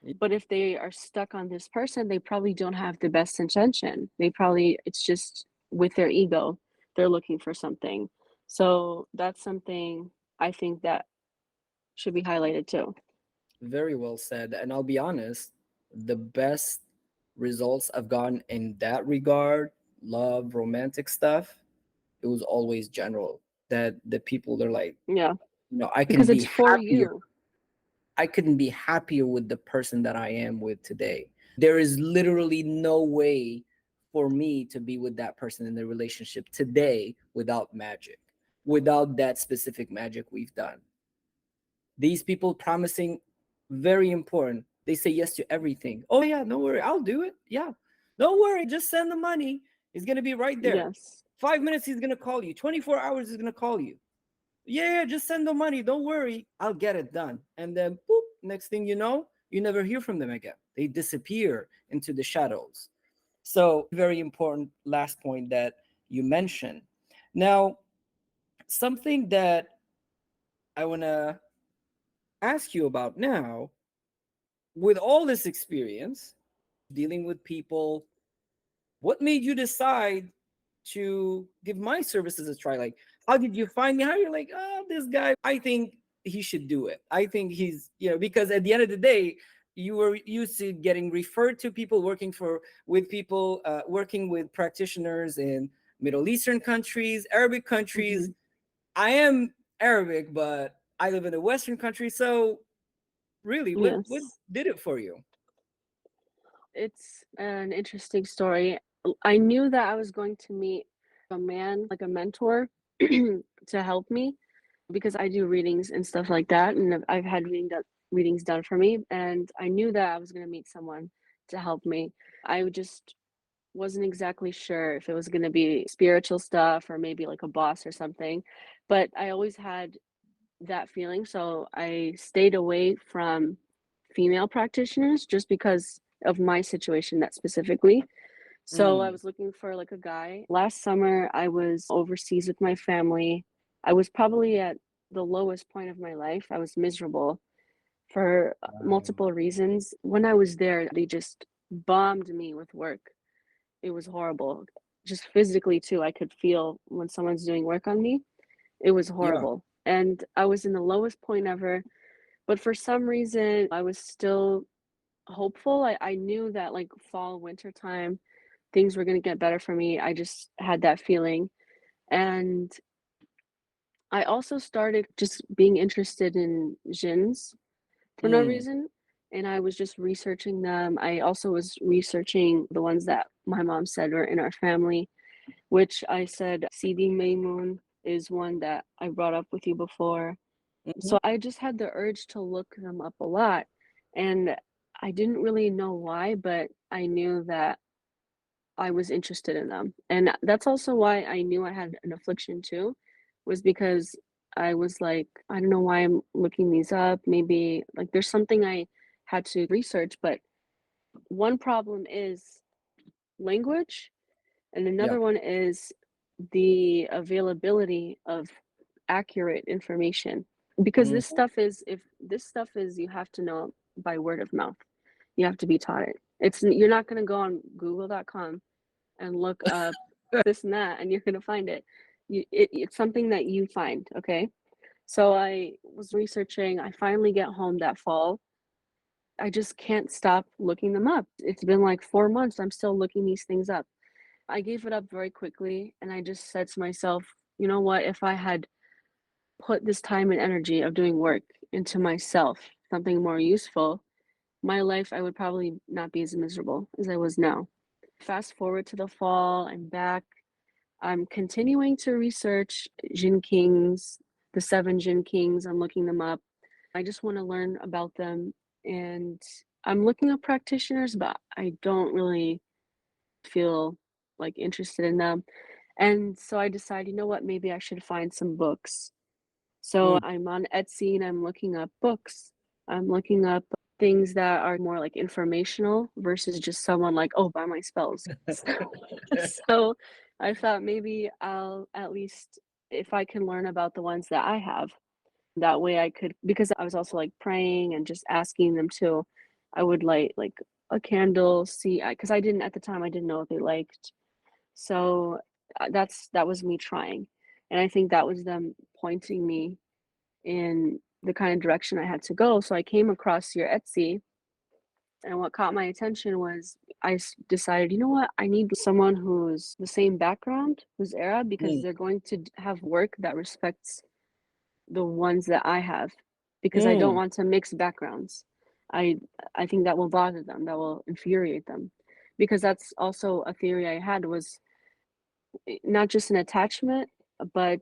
Yeah. But if they are stuck on this person, they probably don't have the best intention. It's just with their ego, they're looking for something. So that's something I think that should be highlighted too. Very well said. And I'll be honest. the best results I've gotten in that regard, love, romantic stuff, it was always general. That the people are like, Yeah, I can because be it's for happier. you. I couldn't be happier with the person that I am with today. There is literally no way for me to be with that person in the relationship today without magic, without that specific magic we've done. These people promising, very important. They say yes to everything. Oh yeah, no worry, I'll do it. Yeah, don't worry, just send the money. It's gonna be right there. Yes. 5 minutes, he's gonna call you. 24 hours, he's gonna call you. Yeah, just send the money. Don't worry, I'll get it done. And then, boop, next thing you know, you never hear from them again. They disappear into the shadows. So, very important last point that you mentioned. Now, something that I want to ask you about now, with all this experience dealing with people, what made you decide to give my services a try? Like, how did you find me? How you're like, oh, this guy, I think he should do it. I think he's, because at the end of the day, you were used to getting referred to people working with people, working with practitioners in Middle Eastern countries, Arabic countries. Hmm. I am Arabic, but I live in a Western country. So really, what Yes. did it for you? It's an interesting story. I knew that I was going to meet a man, like a mentor, to help me because I do readings and stuff like that, and I've had readings done for me, and I knew that I was going to meet someone to help me. I just wasn't exactly sure if it was going to be spiritual stuff or maybe like a boss or something, but I always had that feeling, so I stayed away from female practitioners just because of my situation that specifically. So I Mm, was looking for like a guy. Last summer, I was overseas with my family. I was probably at the lowest point of my life. I was miserable for wow. multiple reasons. When I was there, they just bombed me with work. It was horrible. Just physically, too. I could feel when someone's doing work on me. It was Yeah. horrible. And I was in the lowest point ever. But for some reason, I was still hopeful. I knew that like fall, winter time, things were gonna get better for me. I just had that feeling. And I also started just being interested in jinns for no Mm, reason. And I was just researching them. I also was researching the ones that my mom said were in our family, which I said Sidi Maymoon is one that I brought up with you before. mhm. So I just had the urge to look them up a lot. And I didn't really know why, but I knew that I was interested in them. And that's also why I knew I had an affliction too, was because I was like, I don't know why I'm looking these up. Maybe like there's something I had to research, but one problem is language, and Yeah. another one is the availability of accurate information. Because Mm, this stuff is, if this stuff is, you have to know by word of mouth. You have to be taught it. You're not going to go on google.com and look up this and that and you're going to find it. It's something that you find, okay? So I was researching. I finally get home that fall. I just can't stop looking them up. It's been like 4 months. I'm still looking these things up. I gave it up very quickly and I just said to myself, you know what? If I had put this time and energy of doing work into myself, something more useful, my life, I would probably not be as miserable as I was now. Fast forward to the fall, I'm back. I'm continuing to research Jin Kings, the seven Jin Kings. I'm looking them up. I just want to learn about them. And I'm looking up practitioners, but I don't really feel like interested in them. And so I decided, you know what, maybe I should find some books. So mm. I'm on Etsy and I'm looking up books. I'm looking up things that are more like informational versus just someone like, oh, buy my spells. So I thought maybe I'll at least, if I can learn about the ones that I have, that way I could, because I was also like praying and just asking them too. I would light like a candle, see, because I didn't at the time, I didn't know what they liked. So that was me trying. And I think that was them pointing me in the kind of direction I had to go. So I came across your Etsy And what caught my attention was decided, you know what? I need someone who's the same background, who's Arab, because Mm, they're going to have work that respects the ones that I have, because I don't mm, want to mix backgrounds. I I think that will bother them, that will infuriate them. Because that's also a theory I had was not just an attachment, but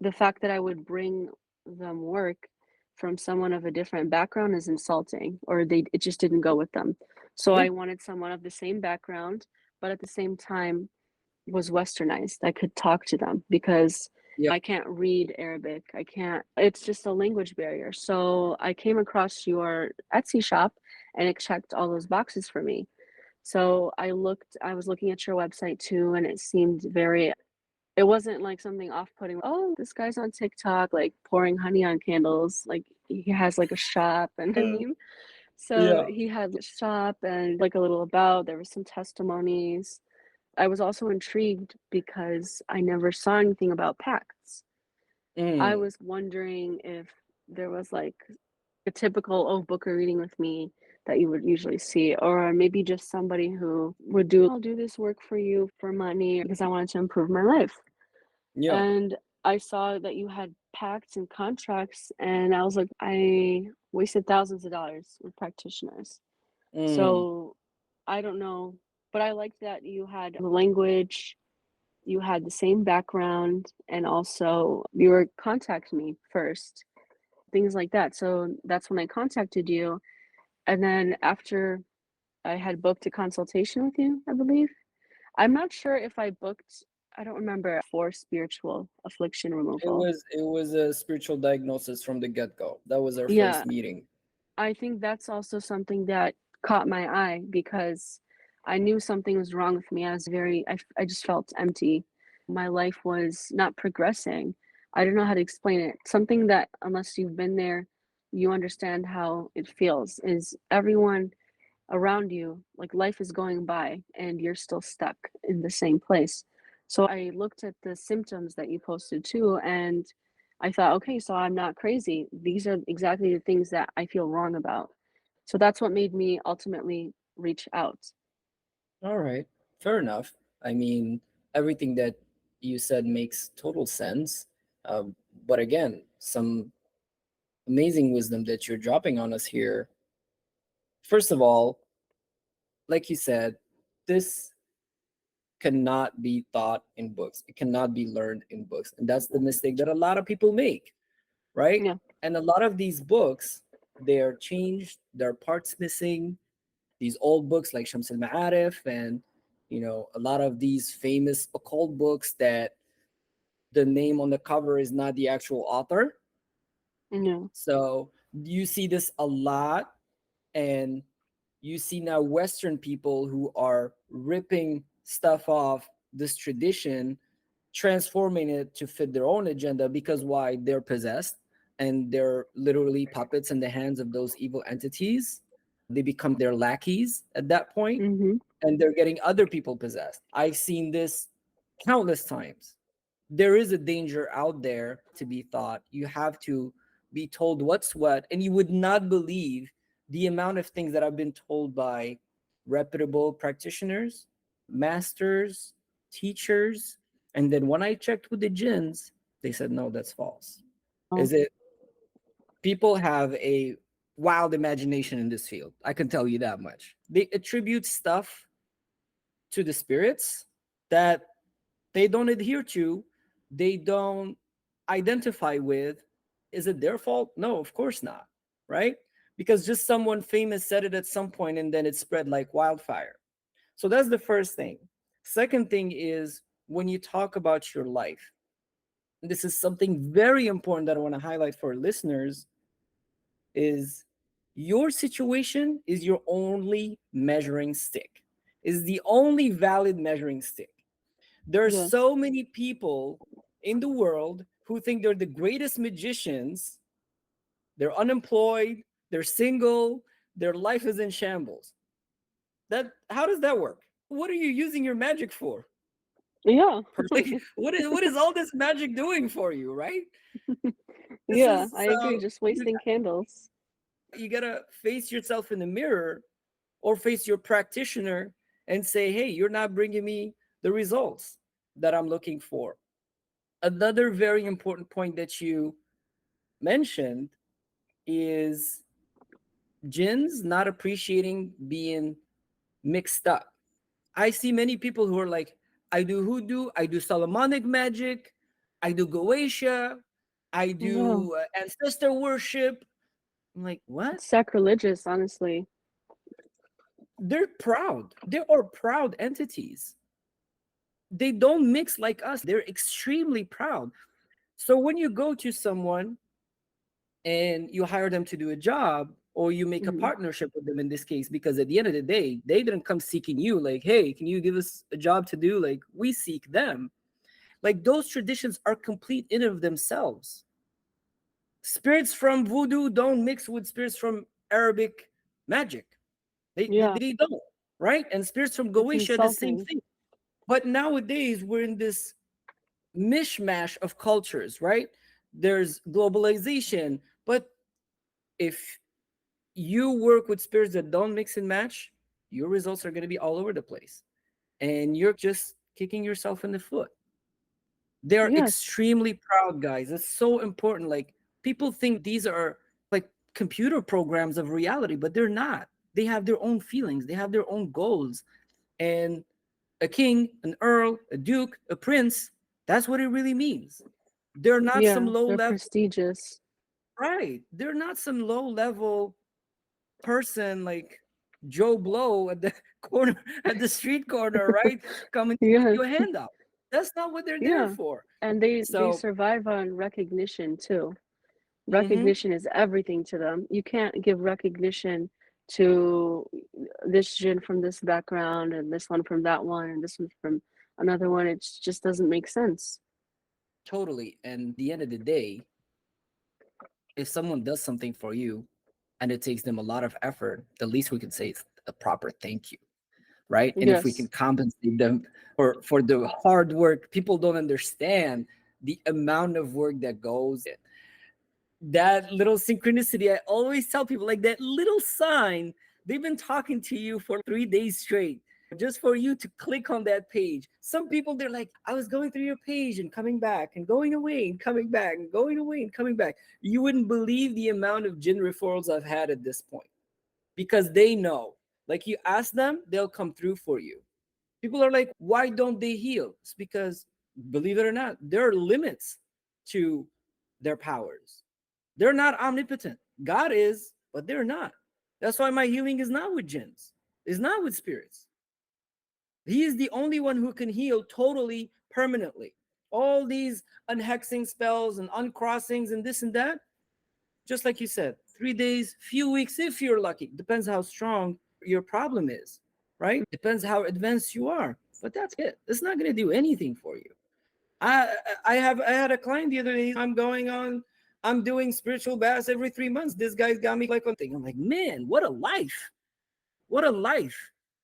the fact that I would bring them work from someone of a different background is insulting, or it just didn't go with them. So yeah, I wanted someone of the same background, but at the same time was westernized. I could talk to them because yeah. I can't read Arabic. I can't, it's just a language barrier. So I came across your Etsy shop and it checked all those boxes for me. So I was looking at your website too, and it seemed very, it wasn't like something off-putting, "Oh, this guy's on TikTok, like, pouring honey on candles," like, he has, like, a shop, and I Uh, mean? So, yeah. he had a shop and, like, a little about, there was some testimonies. I was also intrigued because I never saw anything about pacts. I Mm, was wondering if there was, like, a typical, "Oh, book a reading with me," that you would usually see, or maybe just somebody who would do, "I'll do this work for you for money because I wanted to improve my life." yeah. And I saw that you had pacts and contracts, and I was like, I wasted thousands of dollars with practitioners. Mm, So I don't know, but I liked that you had the language, you had the same background, and also you were contacting me first, things like that. So that's when I contacted you. And then after I had booked a consultation with you, I believe. I'm not sure if I booked, I don't remember, for spiritual affliction removal. it was a spiritual diagnosis from the get-go. That was our Yeah, first meeting. I think that's also something that caught my eye because I knew something was wrong with me. I just felt empty. My life was not progressing. I don't know how to explain it. Something that, unless you've been there, you understand how it feels is everyone around you, like life is going by and you're still stuck in the same place. So I looked at the symptoms that you posted too, and I thought, okay, so I'm not crazy. These are exactly the things that I feel wrong about. So that's what made me ultimately reach out. All right, fair enough. I mean, everything that you said makes total sense. Um, but again, some amazing wisdom that you're dropping on us here. First of all, like you said, this cannot be taught in books. It cannot be learned in books. And that's the mistake that a lot of people make, right? Yeah. And a lot of these books, they are changed, there are parts missing. These old books like Shams al Ma'arif and a lot of these famous occult books that the name on the cover is not the actual author. No. So you see this a lot, and you see now Western people who are ripping stuff off this tradition, transforming it to fit their own agenda, because why? They're possessed and they're literally puppets in the hands of those evil entities. They become their lackeys at that point, Mhm. and they're getting other people possessed. I've seen this countless times. There is a danger out there to be thought. You have to be told what's what, and you would not believe the amount of things that I've been told by reputable practitioners, masters, teachers. And then when I checked with the jinns, they said, no, that's false. Oh. Is it? People have a wild imagination in this field. I can tell you that much. They attribute stuff to the spirits that they don't adhere to, they don't identify with. Is it their fault? No, of course not, right? Because just someone famous said it at some point and then it spread like wildfire. So that's the first thing. Second thing is when you talk about your life, and this is something very important that I want to highlight for listeners, is your situation is your only measuring stick, is the only valid measuring stick. There are Yes. so many people in the world who think they're the greatest magicians. They're unemployed, they're single, their life is in shambles. That How does that work? What are you using your magic for? Yeah. Like, what is all this magic doing for you, right? This Yeah, is I agree, just you wasting candles. you gotta face yourself in the mirror or face your practitioner and say, hey, you're not bringing me the results that I'm looking for. Another very important point that you mentioned is jinns not appreciating being mixed up. I see many people who are like, I do hoodoo, I do Solomonic magic, I do Goetia, I No, do ancestor worship. I'm like, what? it's sacrilegious, honestly. They're proud. They are proud entities. They don't mix like us. They're extremely proud. So when you go to someone and you hire them to do a job, or you make a Mhm. partnership with them in this case, because at the end of the day, they didn't come seeking you like, hey, can you give us a job to do? Like, we seek them. Like, those traditions are complete in and of themselves. Spirits from voodoo don't mix with spirits from Arabic magic. Yeah, They don't, right? And spirits from it's Goetia, the same insulting. thing. But nowadays, we're in this mishmash of cultures, right? There's globalization. But if you work with spirits that don't mix and match, your results are going to be all over the place. And you're just kicking yourself in the foot. They're Yes. extremely proud, guys. It's so important. Like, people think these are like computer programs of reality, but they're not. They have their own feelings, they have their own goals. And a king, an earl, a duke, a prince, that's what it really means. They're not some Yeah, low they're level, prestigious. right? They're not some low level person like Joe Blow at the corner, at the street corner, right? Coming to give Yes. you a handout. That's not what they're there Yeah. for. And they So, survive on recognition too. mhm, Recognition is everything to them. You can't give recognition to this jinn from this background and this one from that one and this one from another one. It just doesn't make sense. totally. And at the end of the day, if someone does something for you and it takes them a lot of effort, the least we can say is a proper thank you, right? And if we can Yes. compensate them for the hard work, people don't understand the amount of work that goes in. That little synchronicity, I always tell people, like, that little sign, they've been talking to you for 3 days straight just for you to click on that page. Some people, they're like, I was going through your page and coming back and going away and coming back and going away and coming back. You wouldn't believe the amount of gin referrals I've had at this point, because they know, like, you ask them, they'll come through for you. People are like, why don't they heal? It's because, believe it or not, there are limits to their powers. They're not omnipotent. God is, but they're not. That's why my healing is not with jinns, is not with spirits. He is the only one who can heal totally, permanently. All these unhexing spells and uncrossings and this and that, just like you said, 3 days, few weeks, if you're lucky. Depends how strong your problem is, right? Depends how advanced you are. But that's it. It's not going to do anything for you. I I had a client the other day. I'm doing spiritual baths every 3 months. This guy's got me like on thing. I'm like, man, what a life. What a life.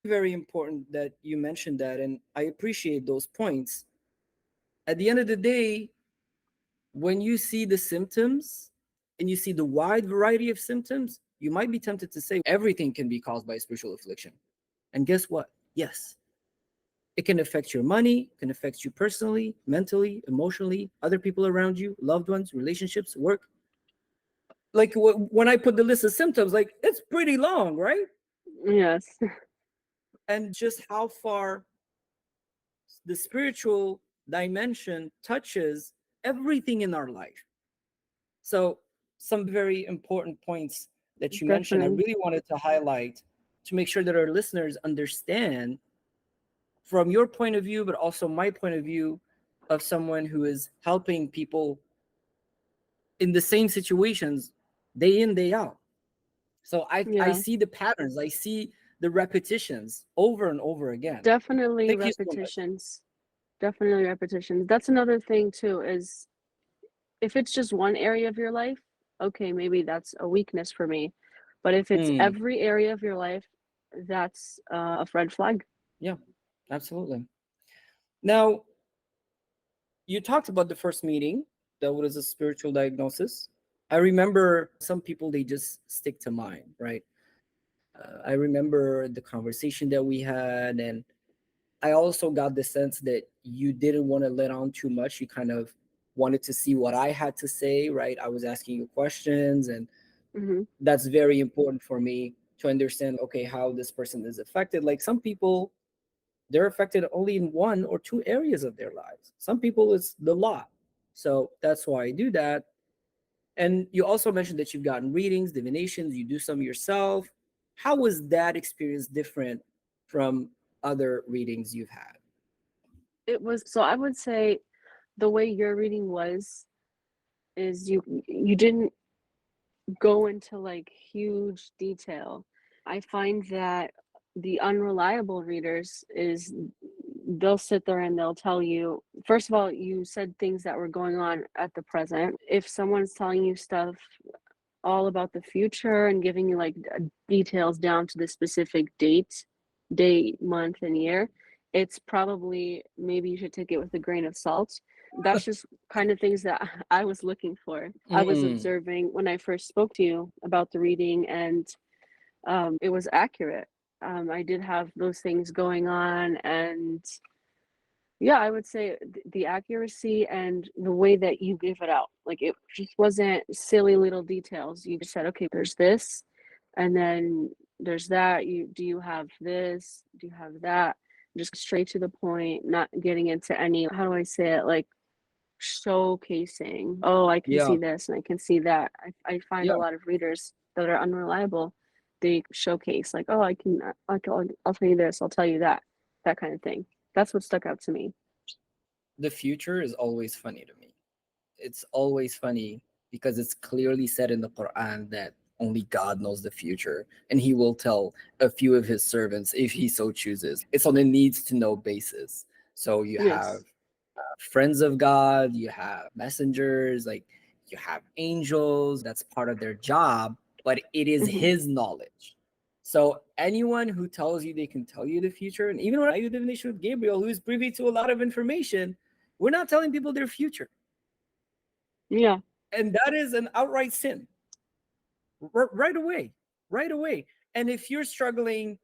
Very important that you mentioned that, and I appreciate those points. At the end of the day, when you see the symptoms and you see the wide variety of symptoms, you might be tempted to say everything can be caused by spiritual affliction. And guess what? Yes, it can affect your money, can affect you personally, mentally, emotionally, other people around you, loved ones, relationships, work. Like, when I put the list of symptoms, like, it's pretty long, right? Yes. And just how far the spiritual dimension touches everything in our life. So, some very important points that you mentioned, I Definitely. really wanted to highlight to make sure that our listeners understand from your point of view, but also my point of view of someone who is helping people in the same situations day in, day out. So I Yeah. see the patterns, I see the repetitions over and over again. Definitely Thank you so much. repetitions. Definitely repetitions. That's another thing too, is if it's just one area of your life, okay, maybe that's a weakness for me. But if it's Mm, every area of your life, that's a red flag. yeah, absolutely. Now, you talked about the first meeting that was a spiritual diagnosis. I remember some people, they just stick to mine, right? I remember the conversation that we had, and I also got the sense that you didn't want to let on too much. You kind of wanted to see what I had to say, right? I was asking you questions, and Mhm. that's very important for me to understand, okay, how this person is affected. Like some people, they're affected only in one or two areas of their lives. Some people, it's the lot. So that's why I do that. And you also mentioned that you've gotten readings, divinations, you do some yourself. How was that experience different from other readings you've had? It was so I would say the way your reading was is you didn't go into like huge detail. I find that the unreliable readers is they'll sit there and they'll tell you, first of all, you said things that were going on at the present. If someone's telling you stuff all about the future and giving you like details down to the specific date, month, and year, it's probably maybe you should take it with a grain of salt. That's just kind of things that I was looking for. I was Mm, observing when I first spoke to you about the reading, and it was accurate. I did have those things going on, and yeah, I would say the accuracy and the way that you give it out, like, it just wasn't silly little details. You just said, "Okay, there's this, and then there's that. You have this? Do you have that?" Just straight to the point, not getting into any, how do I say it, like, showcasing, "Oh, I can yeah, see this and I can see that." I find a yeah. lot of readers that are unreliable, they showcase, like, "Oh, I'll tell you this, I'll tell you that kind of thing. That's what stuck out to me. The future is always funny to me. It's always funny because it's clearly said in the Quran that only God knows the future, and He will tell a few of His servants if He so chooses. It's on a needs to know basis. So you have Yes. friends of God, you have messengers, like you have angels. That's part of their job, but it is Mhm. His knowledge. So anyone who tells you they can tell you the future, and even when I do divination with Gabriel, who is privy to a lot of information, we're not telling people their future, Yeah. and that is an outright sin. Right away, right away. And if you're struggling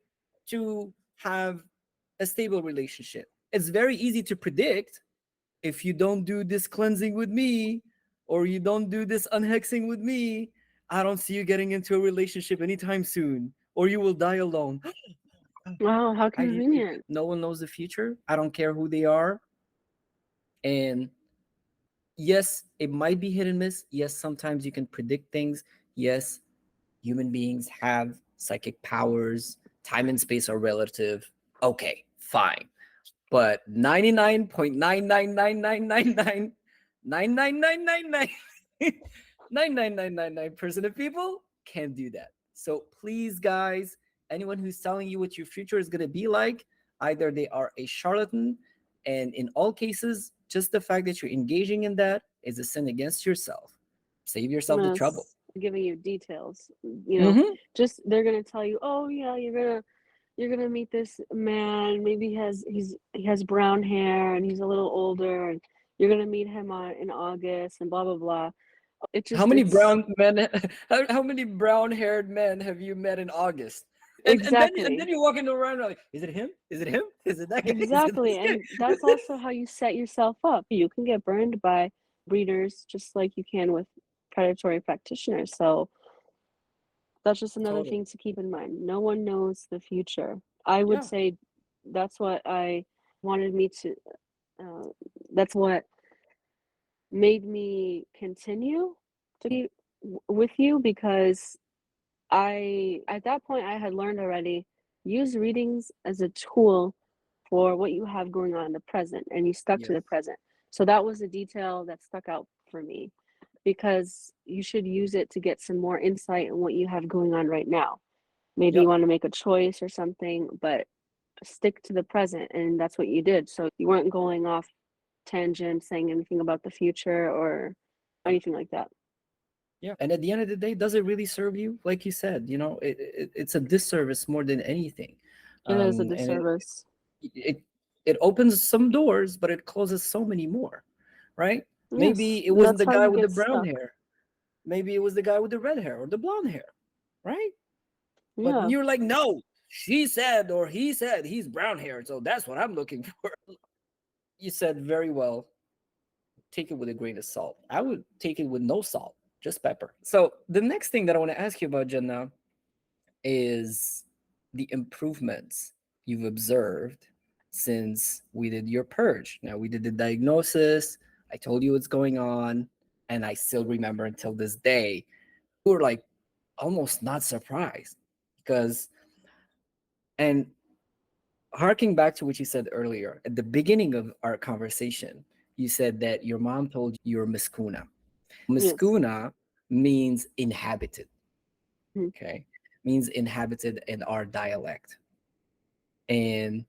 to have a stable relationship, it's very easy to predict. If you don't do this cleansing with me, or you don't do this unhexing with me, I don't see you getting into a relationship anytime soon, or you will die alone. Wow, how I didn't think convenient. no one knows the future. I don't care who they are. And yes, it might be hit and miss. Yes, sometimes you can predict things. Yes, human beings have psychic powers. Time and space are relative. Okay, fine. But 99.9999999999999% of people can't do that. So please, guys, anyone who's telling you what your future is going to be like, either they are a charlatan, and in all cases, just the fact that you're engaging in that is a sin against yourself. Save yourself the trouble. Yes, giving you details, you know, Hmm. just they're gonna tell you, "Oh, yeah, you're gonna meet this man, maybe he has brown hair and he's a little older, and you're gonna meet him on in August and blah, blah, blah." It How just many it's brown men? How many brown-haired men have you met in August? And then exactly. you're walking around like, is it him? Is it him? Is it that guy? Is it Exactly, this and guy? that's also how you set yourself up. You can get burned by breeders just like you can with predatory practitioners, so that's just another Totally. thing to keep in mind. No one knows the future. I would Yeah. say that's what I wanted me to, uh, that's what made me continue to be with you, because at that point, I had learned already, use readings as a tool for what you have going on in the present, and you stuck to Yes. the present. So that was a detail that stuck out for me, because you should use it to get some more insight on what you have going on right now. Maybe you Yep. want to make a choice or something, but stick to the present. And that's what you did. So you weren't going off tangent, saying anything about the future or anything like that. Yeah. And at the end of the day, does it really serve you? Like you said, it's a disservice more than anything. It is a And disservice. it it opens some doors, but it closes so many more, right? Yes, Maybe it wasn't that's the how guy you with the get brown stuck. hair. Maybe it was the guy with the red hair or the blonde hair, right? But Yeah. you're like, no, she said or he said he's brown haired, so that's what I'm looking for. You said very well, take it with a grain of salt. I would take it with no salt, just pepper. So the next thing that I want to ask you about, Jenna, is the improvements you've observed since we did your purge. Now, we did the diagnosis, I told you what's going on, and I still remember until this day, we were like almost not surprised because, and harking back to what you said earlier at the beginning of our conversation, you said that your mom told you you're Miskuna. Yes. Miskuna means inhabited, Mhm. okay? Means inhabited in our dialect. And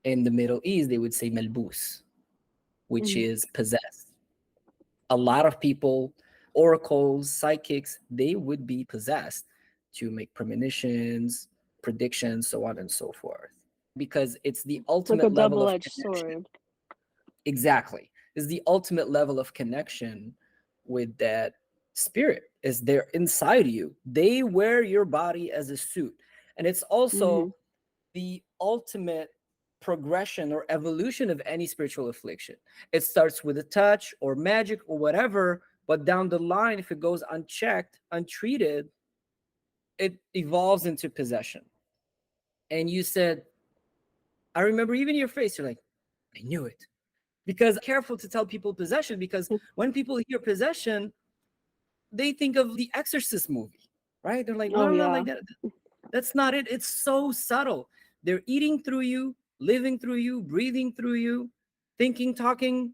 in the Middle East, they would say Melbus, which Mhm. is possessed. A lot of people, oracles, psychics, they would be possessed to make premonitions, predictions, so on and so forth. Because it's the Like a ultimate level of double-edged connection. sword. Exactly. Is the ultimate level of connection with that spirit. Is they're inside you. They wear your body as a suit. And it's also Mhm. the ultimate progression or evolution of any spiritual affliction. It starts with a touch or magic or whatever, but down the line, if it goes unchecked, untreated, it evolves into possession. And you said, I remember even your face, you're like, I knew it. Because careful to tell people possession, because when people hear possession, they think of the Exorcist movie, right? They're like, Oh no, yeah. like that. That's not it. It's so subtle. They're eating through you, living through you, breathing through you, thinking, talking,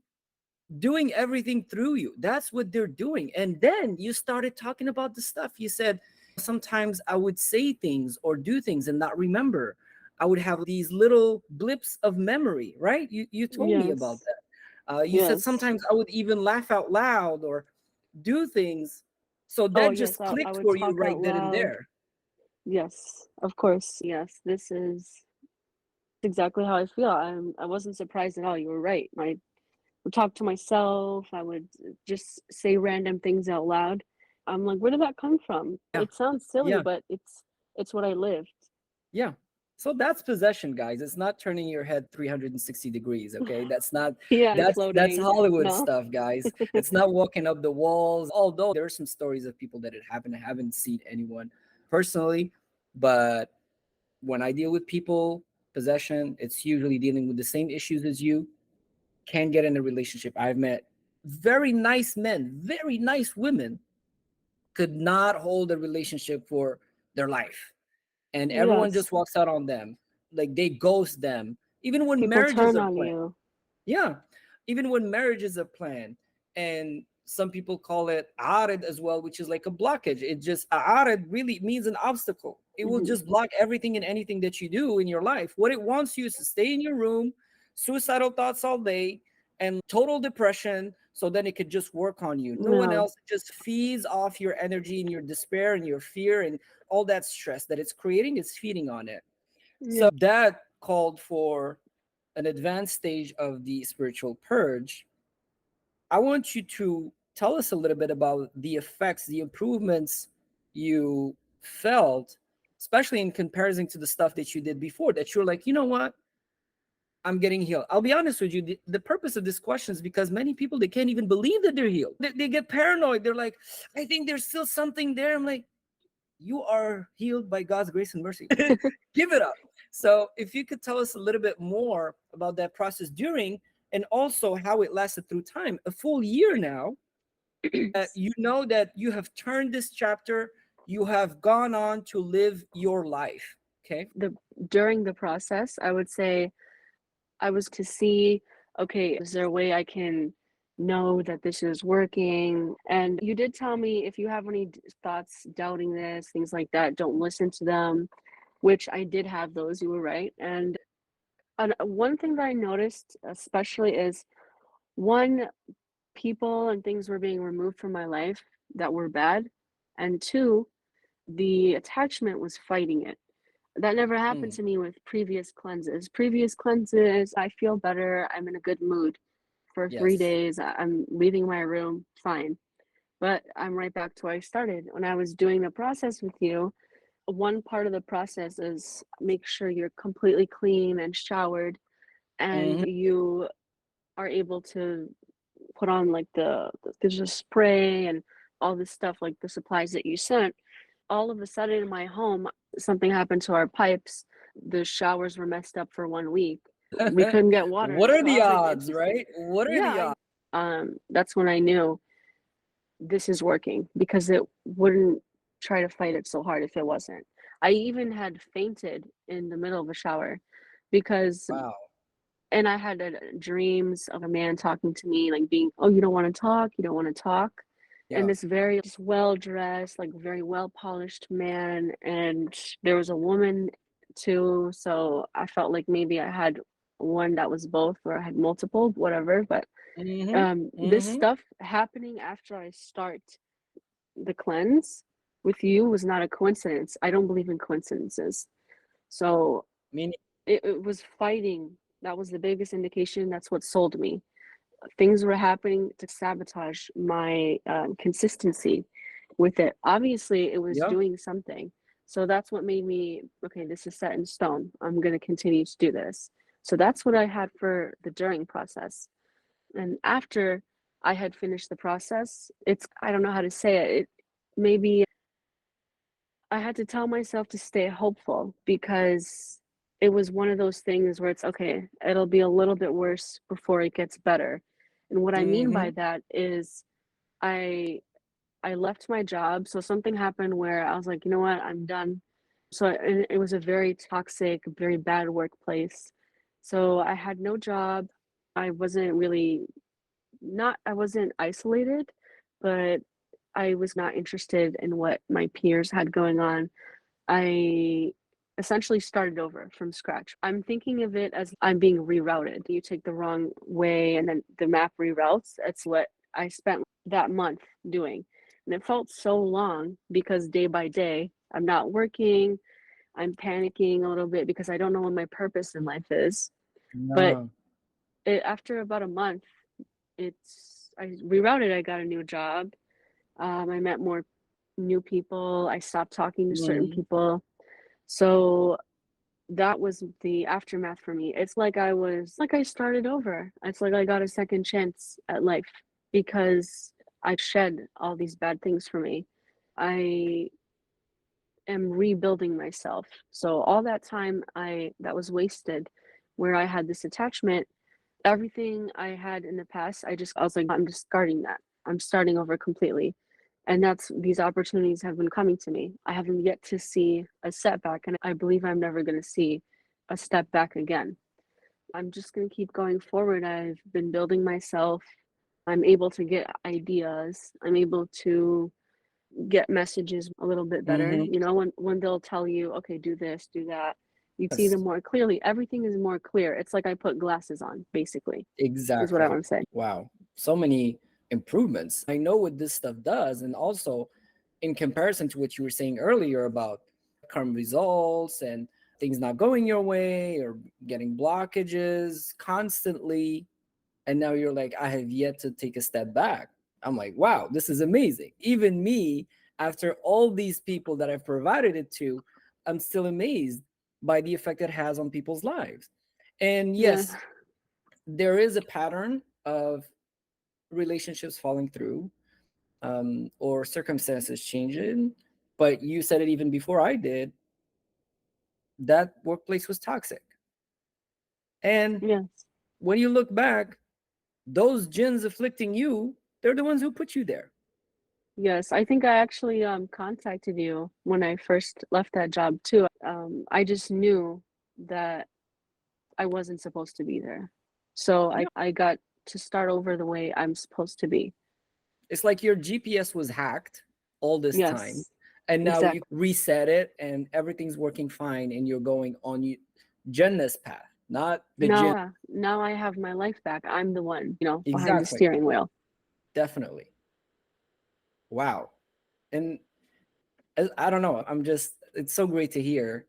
doing everything through you. That's what they're doing. And then you started talking about the stuff. You said, sometimes I would say things or do things and not remember. I would have these little blips of memory, right? You told me about Yes. that. You said Yes. sometimes I would even laugh out loud or do things. So Oh that yes, just I clicked would for you talk right out then and loud. there. Yes, of course. Yes, this is exactly how I feel. I wasn't surprised at all. You were right. I would talk to myself. I would just say random things out loud. I'm like, where did that come from? Yeah. It sounds silly, Yeah. but it's what I lived. Yeah. So that's possession, guys. It's not turning your head 360 degrees, okay? That's not Yeah, and that's floating. Hollywood No. stuff, guys. It's not walking up the walls. Although there are some stories of people that it happened. I haven't seen anyone personally, but when I deal with people, possession, it's usually dealing with the same issues as you. Can't get in a relationship. I've met very nice men, very nice women, could not hold a relationship for their life, and everyone Yes. just walks out on them, like they ghost them even when People marriage is turn a on plan. you. Yeah, even when marriage is a plan. And some people call it arid as well, which is like a blockage. It just arid really means an obstacle. It will Hmm. just block everything and anything that you do in your life. What it wants you is to stay in your room, suicidal thoughts all day, and total depression, so then it could just work on you. No one Yeah. else. It just feeds off your energy and your despair and your fear and all that stress that it's creating is feeding on it. Yeah. So that called for an advanced stage of the spiritual purge. I want you to tell us a little bit about the effects, the improvements you felt, especially in comparison to the stuff that you did before, that you're like, you know what? I'm getting healed. I'll be honest with you. The purpose of this question is because many people, they can't even believe that they're healed. They get paranoid. They're like, I think there's still something there. I'm like, you are healed by God's grace and mercy. Give it up. So, if you could tell us a little bit more about that process during, and also how it lasted through time, a full year now, you know that you have turned this chapter, you have gone on to live your life. Okay. the During the process, I would say I was to see, okay, is there a way I can know that this is working? And you did tell me if you have any thoughts doubting this, things like that, don't listen to them, which I did have those. You were right. And one thing that I noticed, especially, is one, people and things were being removed from my life that were bad. And two, the attachment was fighting it. That never happened Mm, to me with previous cleanses. Previous cleanses, I feel better. I'm in a good mood for three yes. days. I'm leaving my room fine. But I'm right back to where I started. When I was doing the process with you, one part of the process is make sure you're completely clean and showered and Hmm. you are able to put on like there's a spray and all this stuff, like the supplies that you sent. All of a sudden in my home, something happened to our pipes. The showers were messed up for 1 week. We couldn't get water. What are So I the was like, odds, interesting. right? What are Yeah, the odds? that's when I knew this is working because it wouldn't try to fight it so hard if it wasn't. I even had fainted in the middle of a shower because Wow. and I had dreams of a man talking to me, like being, "Oh, you don't want to talk? You don't want to talk?" And Yeah. this very just well dressed, like very well polished man, and there was a woman too. So I felt like maybe I had one that was both, or I had multiple, whatever. But Hmm. this Hmm. stuff happening after I start the cleanse with you was not a coincidence. I don't believe in coincidences. So Meaning, it was fighting. That was the biggest indication. That's what sold me. Things were happening to sabotage my consistency with it. Obviously, it was yeah. doing something. So that's what made me, okay, this is set in stone. I'm going to continue to do this. So that's what I had for the during process. And after I had finished the process, I don't know how to say it. Maybe I had to tell myself to stay hopeful because it was one of those things where it's okay, it'll be a little bit worse before it gets better. And what I mean Hmm. by that is I I left my job. So something happened where I was like, you know what, I'm done. So and it was a very toxic, very bad workplace. So I had no job. I wasn't really not I wasn't isolated, but I was not interested in what my peers had going on. I essentially started over from scratch. I'm thinking of it as I'm being rerouted. You take the wrong way and then the map reroutes. That's what I spent that month doing. And it felt so long because day by day, I'm not working. I'm panicking a little bit because I don't know what my purpose in life is. But No. after about a month, I rerouted. I got a new job. I met more new people. I stopped talking to certain Mhm. people. So that was the aftermath for me. It's like I started over. It's like I got a second chance at life because I shed all these bad things for me. I am rebuilding myself. So all that time I that was wasted where I had this attachment, everything I had in the past, I was like, I'm discarding that. I'm starting over completely. And that's these opportunities have been coming to me. I haven't yet to see a setback, and I believe I'm never going to see a step back again. I'm just going to keep going forward. I've been building myself. I'm able to get ideas. I'm able to get messages a little bit better. Mhm. You know, when they'll tell you, okay, do this, do that, you see them Yes, more clearly. Everything is more clear. It's like I put glasses on, basically, is what I exactly. want to say. Wow. So many improvements. I know what this stuff does. And also, in comparison to what you were saying earlier about current results and things not going your way or getting blockages constantly. And now you're like, I have yet to take a step back. I'm like, wow, this is amazing. Even me, after all these people that I've provided it to, I'm still amazed by the effect it has on people's lives. And Yeah. yes, there is a pattern of relationships falling through, or circumstances changing. But you said it even before I did, that workplace was toxic. And Yes. when you look back, those jinns afflicting you, they're the ones who put you there. Yes, I think I actually contacted you when I first left that job too. I just knew that I wasn't supposed to be there. So Yeah. I got to start over the way I'm supposed to be. It's like your GPS was hacked all this time, Yes, and now you exactly. reset it, and everything's working fine, and you're going on you Jannah's path, not the jinn. Now I have my life back. I'm the one, behind the Exactly, steering wheel. definitely. Wow. And I don't know. I'm just. It's so great to hear,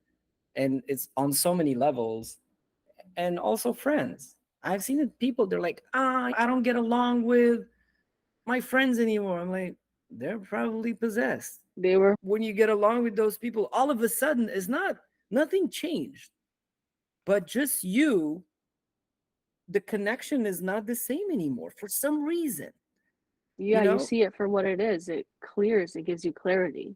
and it's on so many levels, and also friends. I've seen it. People they're like, I don't get along with my friends anymore. I'm like, they're probably possessed. They were When you get along with those people, all of a sudden it's not nothing changed, but just you, the connection is not the same anymore for some reason, you yeah, you know? see it for what it is. It clears, it gives you clarity.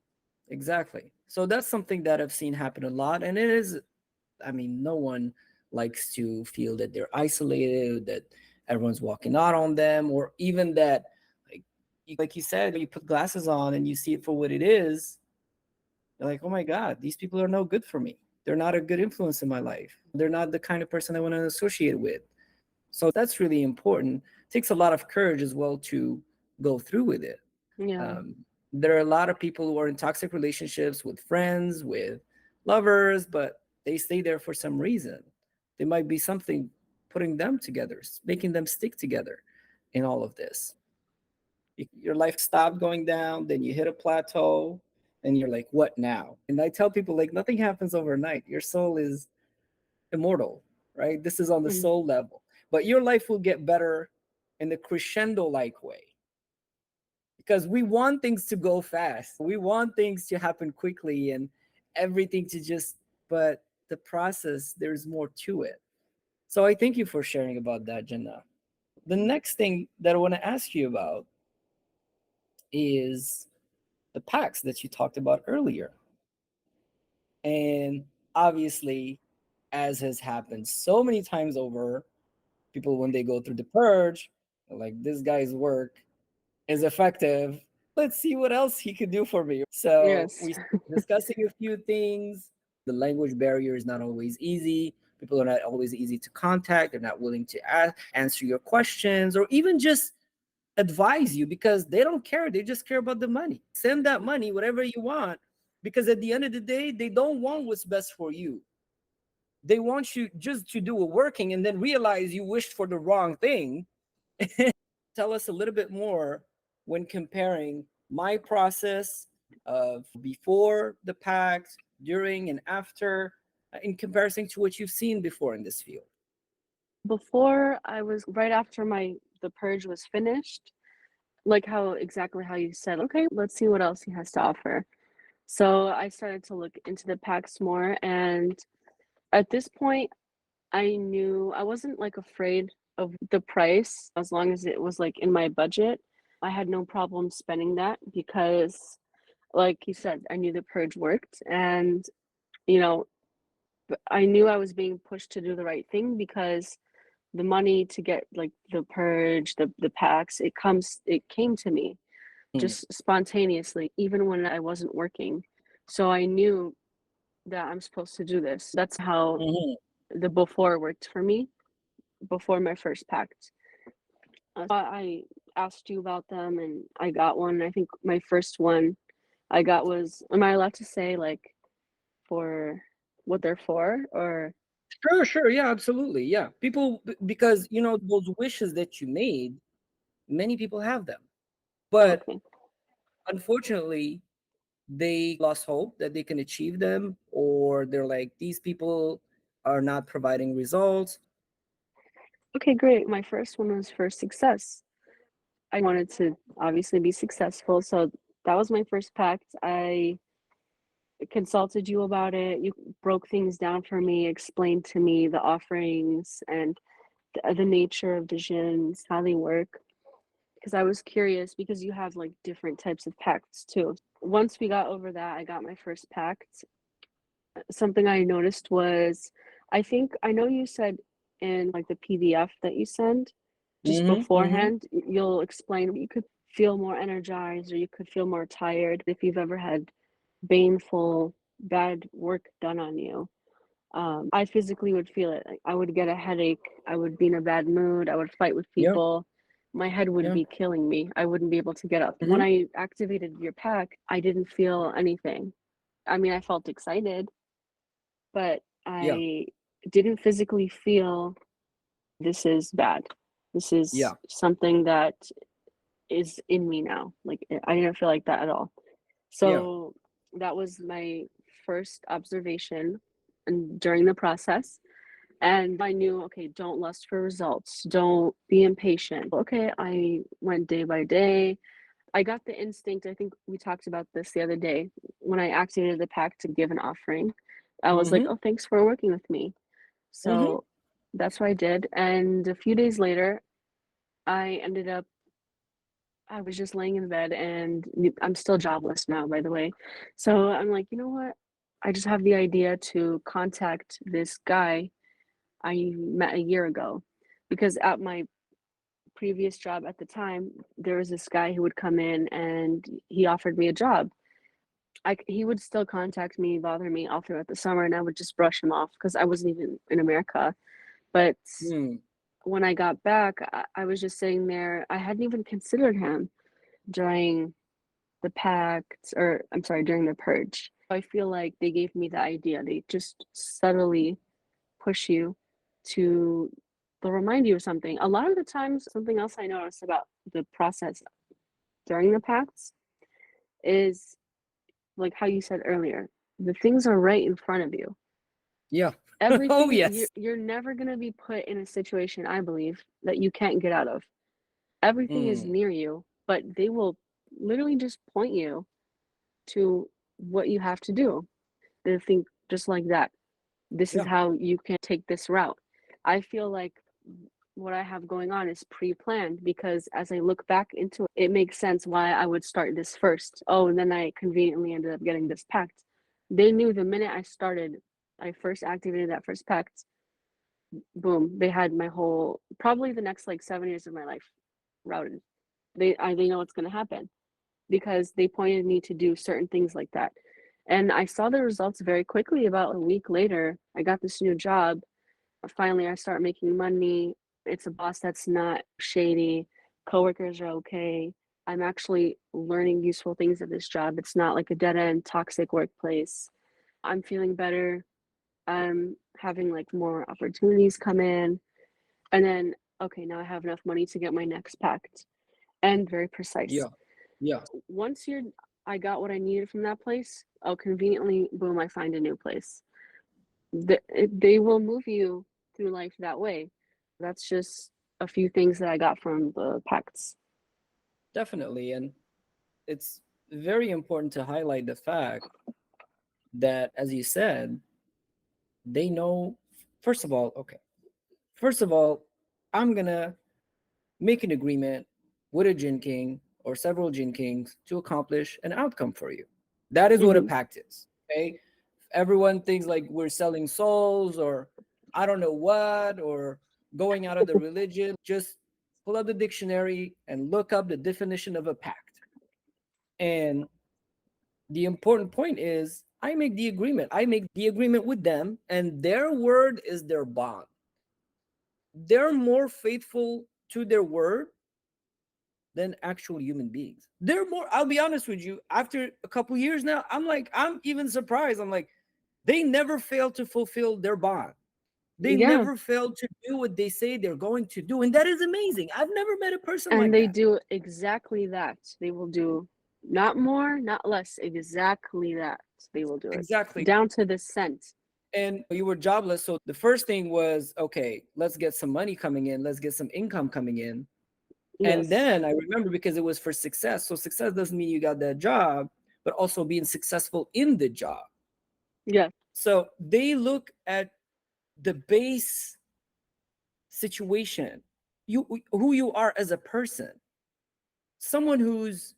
Exactly. So that's something that I've seen happen a lot. And it is, I mean, no one likes to feel that they're isolated, that everyone's walking out on them, or even that, like you said, you put glasses on and you see it for what it is. You're like, oh my God, these people are no good for me. They're not a good influence in my life. They're not the kind of person I want to associate with. So that's really important. It takes a lot of courage as well to go through with it. Yeah. Um, there are a lot of people who are in toxic relationships with friends, with lovers, but they stay there for some reason. There might be something putting them together, making them stick together in all of this. Your life stopped going down, then you hit a plateau, and you're like, what now? And I tell people, like, nothing happens overnight. Your soul is immortal, right? This is on the Mhm. soul level, but your life will get better in the crescendo like way, because we want things to go fast. We want things to happen quickly and everything to just, but the process, there's more to it. So I thank you for sharing about that, Jenna. The next thing that I want to ask you about is the packs that you talked about earlier. And obviously, as has happened so many times over, people, when they go through the purge, are like, this guy's work is effective. Let's see what else he could do for me. So Yes. we started discussing a few things. The language barrier is not always easy. People are not always easy to contact. They're not willing to answer your questions or even just advise you, because they don't care. They just care about the money. Send that money, whatever you want, because at the end of the day, they don't want what's best for you. They want you just to do a working and then realize you wished for the wrong thing. Tell us a little bit more when comparing my process of before the pact, during and after, in comparison to what you've seen before in this field. Before I was right after the purge was finished, like how exactly how you said, okay, let's see what else he has to offer. So I started to look into the packs more, and at this point I knew I wasn't like afraid of the price as long as it was like in my budget. I had no problem spending that because, like you said, I knew the purge worked, and you know, I knew I was being pushed to do the right thing because the money to get like the purge, the packs, it came to me Mm-hmm. just spontaneously, even when I wasn't working. So I knew that I'm supposed to do this. That's how the before worked for me before my first pact. I asked you about them and I got one. I think my first one I got was, am I allowed to say like for what they're for or Sure, sure. Yeah, absolutely. Yeah. People, because, those wishes that you made, many people have them. But okay. unfortunately, they lost hope that they can achieve them, or they're like, these people are not providing results. Okay, great. My first one was for success. I wanted to obviously be successful, so that was my first pact. I consulted you about it. You broke things down for me, explained to me the offerings and the nature of visions, how they work. Because I was curious because you have like different types of pacts too. Once we got over that, I got my first pact. Something I noticed was, I think I know you said in like the PDF that you send, just Mm-hmm. beforehand, you'll explain you could feel more energized or you could feel more tired if you've ever had baneful, bad work done on you. I physically would feel it. Like, I would get a headache. I would be in a bad mood. I would fight with Yeah. people. My head would Yeah. be killing me. I wouldn't be able to get up. When Mm-hmm. I activated your pack, I didn't feel anything. I mean, I felt excited, but Yeah. I didn't physically feel this is bad. This is Yeah. something that is in me now. Like, I didn't feel like that at all. Yeah. So that was my first observation and during the process. And I knew, okay, don't lust for results. Don't be impatient. Okay, I went day by day. I got the instinct, I think we talked about this the other day, when I activated the pact to give an offering. I was like, Mm-hmm. "Oh, thanks for working with me." Mm-hmm. So that's what I did, and a few days later, I ended up I was just laying in bed and I'm still jobless now, by the way. So I'm like, you know what? I just have the idea to contact this guy I met a year ago because at my previous job at the time, there was this guy who would come in and he offered me a job. He would still contact me, bother me all throughout the summer, and I would just brush him off because I wasn't even in America. But Mm. when I got back, I was just sitting there. I hadn't even considered him during the pact, or I'm sorry, during the purge. I feel like they gave me the idea. They just subtly push you to they'll remind you of something. A lot of the times, something else I noticed about the process during the pacts is like how you said earlier, the things are right in front of you. Yeah. Oh Everything yes. you're never gonna be put in a situation, I believe, that you can't get out of. Everything is Mm. near you, but they will literally just point you to what you have to do. They think just like that. This is Yeah. how you can take this route. I feel like what I have going on is pre-planned because as I look back into it, it makes sense why I would start this first. Oh, and then I conveniently ended up getting this pact. They knew the minute I first activated that first pact, boom, they had my whole, probably the next like 7 years of my life routed. They know what's going to happen because they pointed me to do certain things like that. And I saw the results very quickly. About a week later, I got this new job. Finally, I start making money. It's a boss that's not shady. Coworkers are okay. I'm actually learning useful things at this job. It's not like a dead end, toxic workplace. I'm feeling better. I'm having like more opportunities come in. And then, okay, now I have enough money to get my next pact and very precise. Yeah. Yeah. Once you're I got what I needed from that place, oh, conveniently, boom, I find a new place. They will move you through life that way. That's just a few things that I got from the pacts. Definitely. And it's very important to highlight the fact that, as you said, they know, first of all, okay, first of all, I'm going to make an agreement with a Jin King or several Jin Kings to accomplish an outcome for you. That is what a Hmm. pact is. Okay. Everyone thinks like we're selling souls or I don't know what, or going out of the religion. Just pull up the dictionary and look up the definition of a pact. And the important point is I make the agreement. I make the agreement with them, and their word is their bond. They're more faithful to their word than actual human beings. They're more, I'll be honest with you, after a couple years now, I'm even surprised. I'm like, they never fail to fulfill their bond. They Yeah, never fail to do what they say they're going to do. And that is amazing. I've never met a person and like they that. do exactly that. They will do not more, not less, exactly that. They will do it Exactly. down to the cent. And you were jobless. So the first thing was, okay, let's get some money coming in. Let's get some income coming in. And Yes. then I remember because it was for success. So success doesn't mean you got that job, but also being successful in the job. Yes. So they look at the base situation, you who you are as a person. Someone who's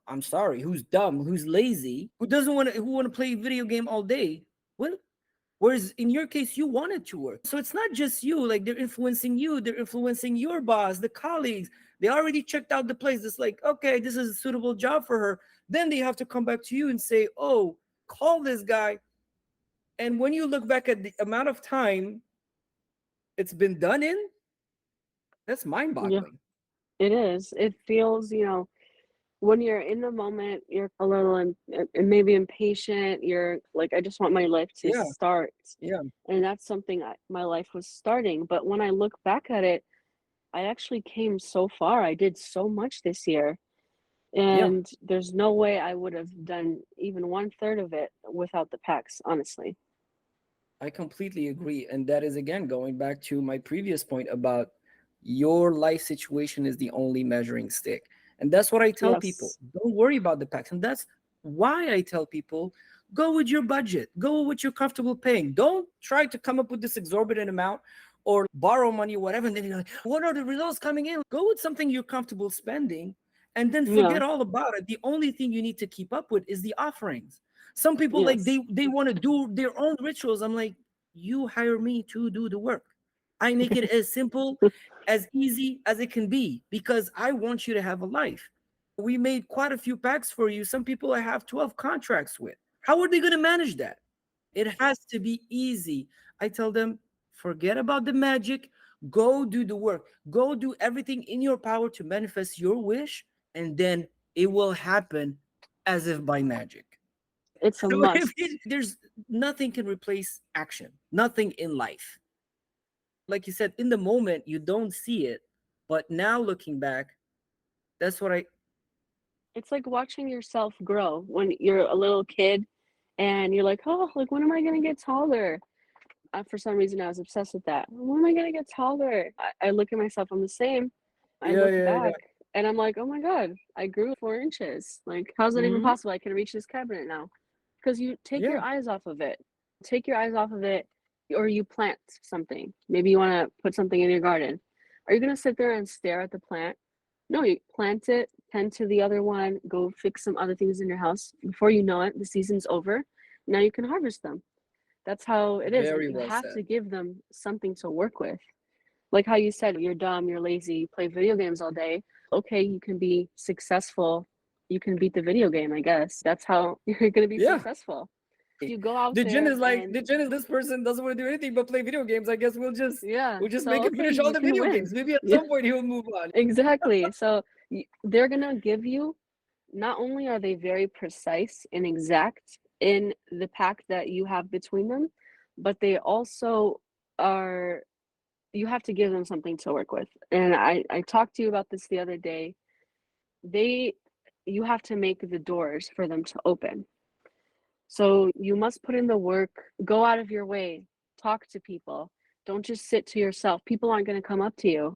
I'm sorry, who's dumb, who's lazy, who doesn't want to who want to play video game all day. Well, whereas in your case, you wanted to work. So it's not just you, like they're influencing you, they're influencing your boss, the colleagues. They already checked out the place. It's like, okay, this is a suitable job for her. Then they have to come back to you and say, oh, call this guy. And when you look back at the amount of time it's been done in, that's mind Yeah, boggling. it is. It feels, when you're in the moment, you're a little and maybe impatient. You're like, I just want my life to Yeah, start. yeah, And that's something my life was starting. But when I look back at it, I actually came so far. I did so much this year. yeah. And there's no way I would have done even one third of it without the packs, honestly. I completely agree. And that is again going back to my previous point about Your life situation is the only measuring stick. And that's what I tell people. Yes. Don't worry about the packs. And that's why I tell people, go with your budget, go with what you're comfortable paying. Don't try to come up with this exorbitant amount or borrow money or whatever. And then you're like, what are the results coming in? Go with something you're comfortable spending and then Yeah. forget all about it. The only thing you need to keep up with is the offerings. Some people like Yes. they want to do their own rituals. I'm like, you hire me to do the work. I make it as simple, as easy as it can be because I want you to have a life. We made quite a few packs for you. Some people I have 12 contracts with. How are they going to manage that? It has to be easy. I tell them, forget about the magic. Go do the work. Go do everything in your power to manifest your wish, and then it will happen as if by magic. It's a So must. there's nothing can replace action. Nothing in life. Like you said, in the moment you don't see it, but now looking back, that's what I. It's like watching yourself grow when you're a little kid and you're like, oh, like when am I gonna get taller? For some reason, I was obsessed with that. When am I gonna get taller? I look at myself, I'm the same. I Yeah, look yeah, yeah. back and I'm like, oh my God, I grew 4 inches. Like, how's that even Hmm. possible? I can reach this cabinet now. Because you take your Yeah, eyes off of it. Take your eyes off of it, or you plant something. Maybe you want to put something in your garden. Are you gonna sit there and stare at the plant? No, you plant it, tend to the other one, go fix some other things in your house. Before you know it, the season's over. Now you can harvest them. That's how it is. And very you well have said. to give them something to work with. Like how you said, you're dumb, you're lazy, you play video games all day. Okay, you can be successful. You can beat the video game, I guess. That's how you're going to be Yeah. successful. You go out The Jin there is like and the Jin is this person doesn't want to do anything but play video games. I guess yeah, we'll just make so him okay, finish all you the can video win. games. Maybe at Yeah, some point he'll move on. exactly. So they're going to give you, not only are they very precise and exact in the pack that you have between them, but they also are, you have to give them something to work with. And I talked to you about this the other day. They, you have to make the doors for them to open. So you must put in the work, go out of your way, talk to people. Don't just sit to yourself. People aren't going to come up to you.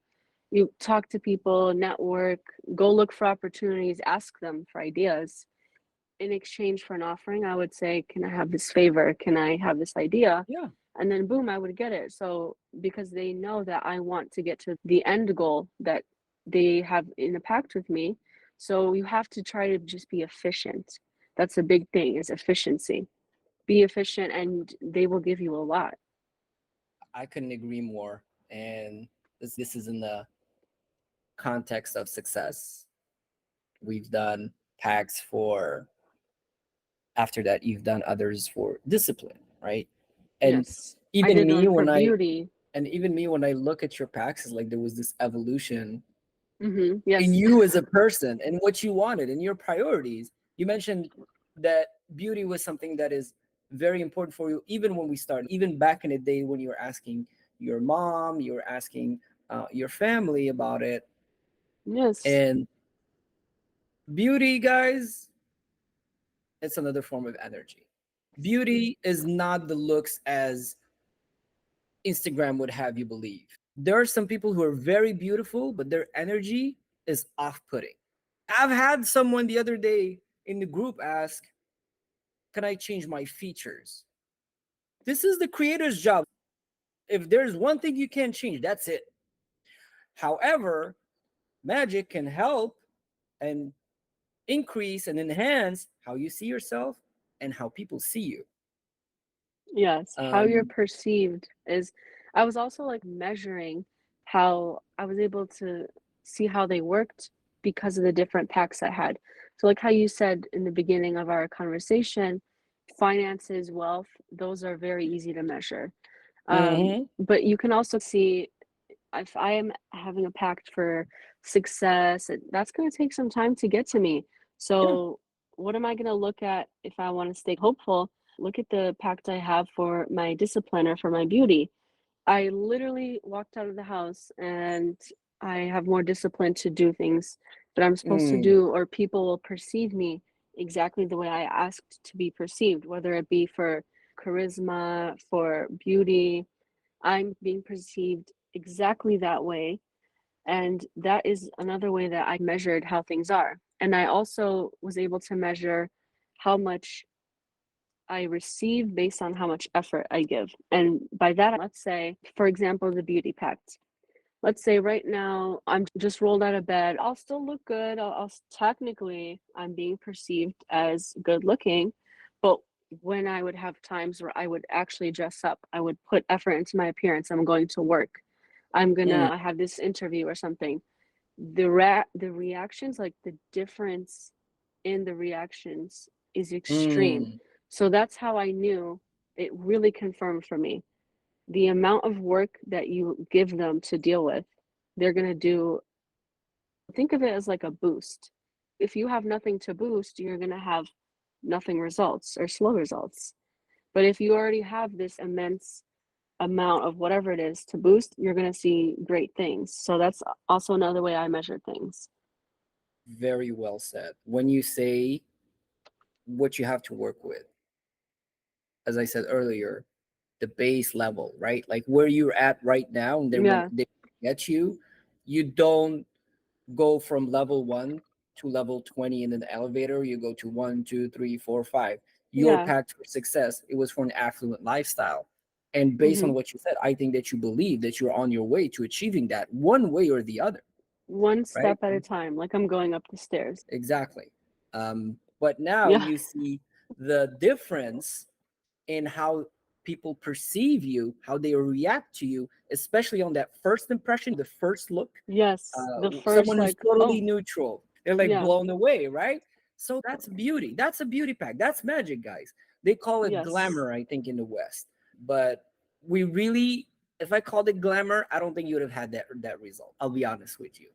You talk to people, network, go look for opportunities, ask them for ideas. In exchange for an offering, I would say, can I have this favor? Can I have this idea? Yeah. And then boom, I would get it. So because they know that I want to get to the end goal that they have in a pact with me. So you have to try to just be efficient. That's a big thing, is efficiency. Be efficient and they will give you a lot. I couldn't agree more. And this is in the context of success. We've done packs for after that you've done others for discipline, right? And Yes. I even did me one for when I beauty. and even me when I look at your packs, it's like there was this evolution in Yes. you as a person and what you wanted and your priorities. You mentioned that beauty was something that is very important for you, even when we started, even back in the day when you were asking your mom, you were asking your family about it. Yes. And beauty, guys, it's another form of energy. Beauty is not the looks as Instagram would have you believe. There are some people who are very beautiful, but their energy is off putting. I've had someone the other day in the group ask, can I change my features? This is the creator's job. If there's one thing you can't change, that's it. However, magic can help and increase and enhance how you see yourself and how people see you. Yes, how you're Um, perceived is, I was also like measuring how I was able to see how they worked because of the different packs I had. So like how you said in the beginning of our conversation, finances, wealth, those are very easy to measure. mhm. But you can also see if I am having a pact for success, that's going to take some time to get to me. Yeah. So, what am I going to look at if I want to stay hopeful? Look at the pact I have for my discipline or for my beauty. I literally walked out of the house and I have more discipline to do things that I'm supposed to Mm, do, or people will perceive me exactly the way I asked to be perceived, whether it be for charisma, for beauty. I'm being perceived exactly that way. And that is another way that I measured how things are. And I also was able to measure how much I receive based on how much effort I give. And by that, let's say, for example, the beauty pact. Let's say right now I'm just rolled out of bed. I'll still look good. Technically, I'm being perceived as good looking. But when I would have times where I would actually dress up, I would put effort into my appearance. I'm going to work. I'm Mm, gonna have this interview or something. The reactions, like the difference in the reactions is extreme. mm, So that's how I knew it really confirmed for me. The amount of work that you give them to deal with, they're gonna do. Think of it as like a boost. If you have nothing to boost, you're gonna have nothing results or slow results. But if you already have this immense amount of whatever it is to boost, you're gonna see great things. So that's also another way I measure things. very well said. When you say what you have to work with, as I said earlier, the base level, right? Like where you're at right now, and then when Yeah, they get you, you don't go from level one to level 20 in an elevator. You go to one, two, three, four, five. Your yeah, path for success, it was for an affluent lifestyle. And based on mhm. what you said, I think that you believe that you're on your way to achieving that one way or the other, One right? step at a time, like I'm going up the stairs. Exactly. But now Yeah, you see the difference in how people perceive you, how they react to you, especially on that first impression, the first look. yes. The first, Someone who's like, totally oh, neutral, they're like yeah, blown away, right? So that's beauty. That's a beauty pack. That's magic, guys. They call it yes, glamour, I think, in the West. But we really, if I called it glamour, I don't think you would have had that result. I'll be honest with you.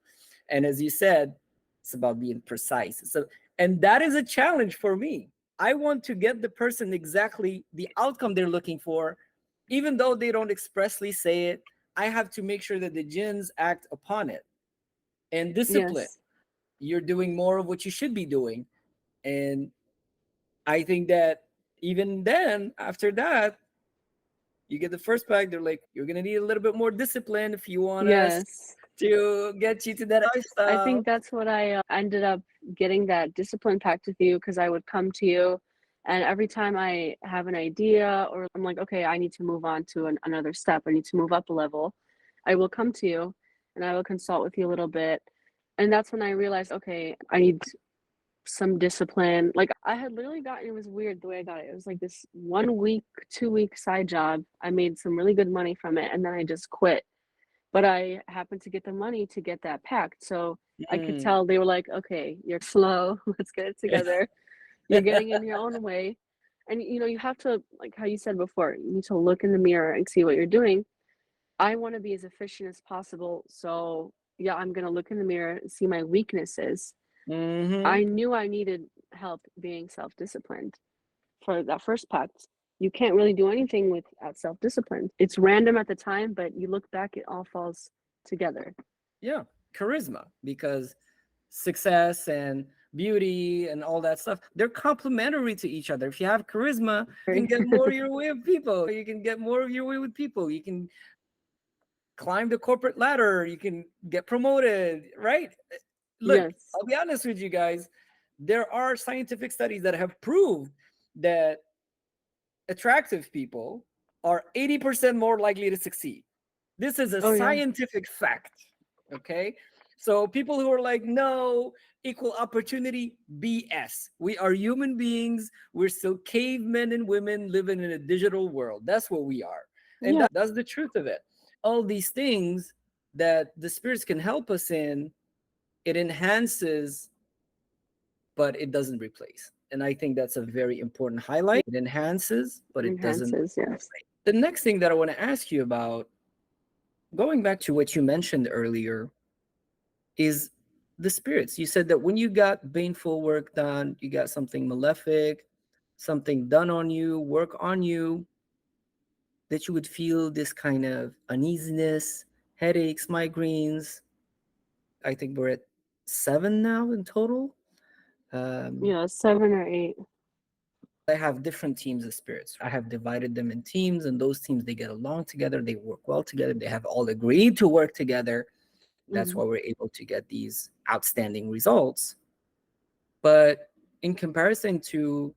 And as you said, it's about being precise. So, and that is a challenge for me. I want to get the person exactly the outcome they're looking for, even though they don't expressly say it. I have to make sure that the jinns act upon it. And discipline, yes, you're doing more of what you should be doing. And I think that even then, after that, you get the first pack, they're like, you're gonna need a little bit more discipline if you want us yes. to get you to that I lifestyle. think that's what I ended up getting, that discipline pact with you, because I would come to you, and every time I have an idea or I'm like, okay, I need to move on to another step, I need to move up a level, I will come to you and I will consult with you a little bit. And that's when I realized, okay, I need some discipline. Like I had literally gotten, it was weird the way I got it. It was like this 1 week, 2 week side job. I made some really good money from it and then I just quit. But I happened to get the money to get that packed. So I could Mm. tell they were like, okay, you're slow. Let's get it together. You're getting in your own way. And you have to, like how you said before, you need to look in the mirror and see what you're doing. I want to be as efficient as possible. So yeah, I'm gonna look in the mirror and see my weaknesses. Hmm. I knew I needed help being self-disciplined for that first pact. You can't really do anything without self-discipline. It's random at the time, but you look back, it all falls together. Yeah, charisma, because success and beauty and all that stuff, they're complementary to each other. If you have charisma, you can get more of your way of people. You can get more of your way with people. You can climb the corporate ladder. You can get promoted, right? Look, Yes. I'll be honest with you guys. There are scientific studies that have proved that attractive people are 80% more likely to succeed. This is a Oh yeah. scientific fact. Okay. So people who are like, no, equal opportunity, BS. We are human beings. We're still cavemen and women living in a digital world. That's what we are. And Yeah. that's the truth of it. All these things that the spirits can help us in, it enhances, but it doesn't replace. And I think that's a very important highlight. It enhances, but it doesn't Enhances, yes. replace. The next thing that I want to ask you about, going back to what you mentioned earlier, is the spirits. You said that when you got baneful work done, you got something malefic, something done on you, work on you, that you would feel this kind of uneasiness, headaches, migraines. I think we're at 7 now in total. Um, Yeah, 7 or 8. I have different teams of spirits. I have divided them in teams, and those teams, they get along together, they work well together, they have all agreed to work together. That's Hmm. why we're able to get these outstanding results. But in comparison to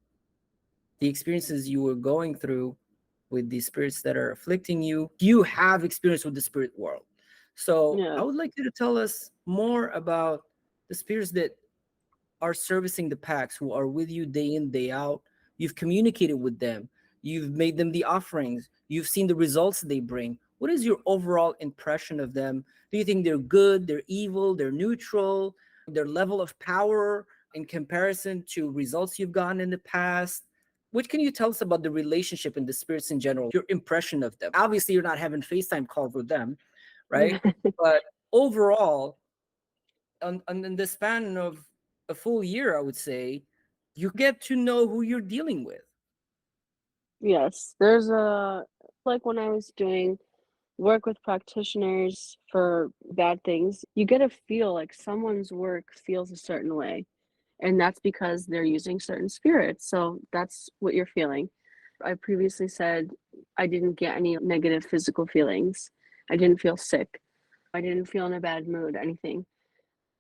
the experiences you were going through with the spirits that are afflicting you, you have experience with the spirit world. So I Yes. would like you to tell us more about the spirits that are servicing the packs, who are with you day in, day out. You've communicated with them, you've made them the offerings, you've seen the results they bring. What is your overall impression of them? Do you think they're good, they're evil, they're neutral, their level of power in comparison to results you've gotten in the past? What can you tell us about the relationship and the spirits in general, your impression of them? Obviously, you're not having FaceTime calls with them, right? But overall, on in the span of a full year, I would say, you get to know who you're dealing with. Yes. There's a like when I was doing work with practitioners for bad things, you get a feel like someone's work feels a certain way. And that's because they're using certain spirits. So that's what you're feeling. I previously said I didn't get any negative physical feelings. I didn't feel sick. I didn't feel in a bad mood, anything.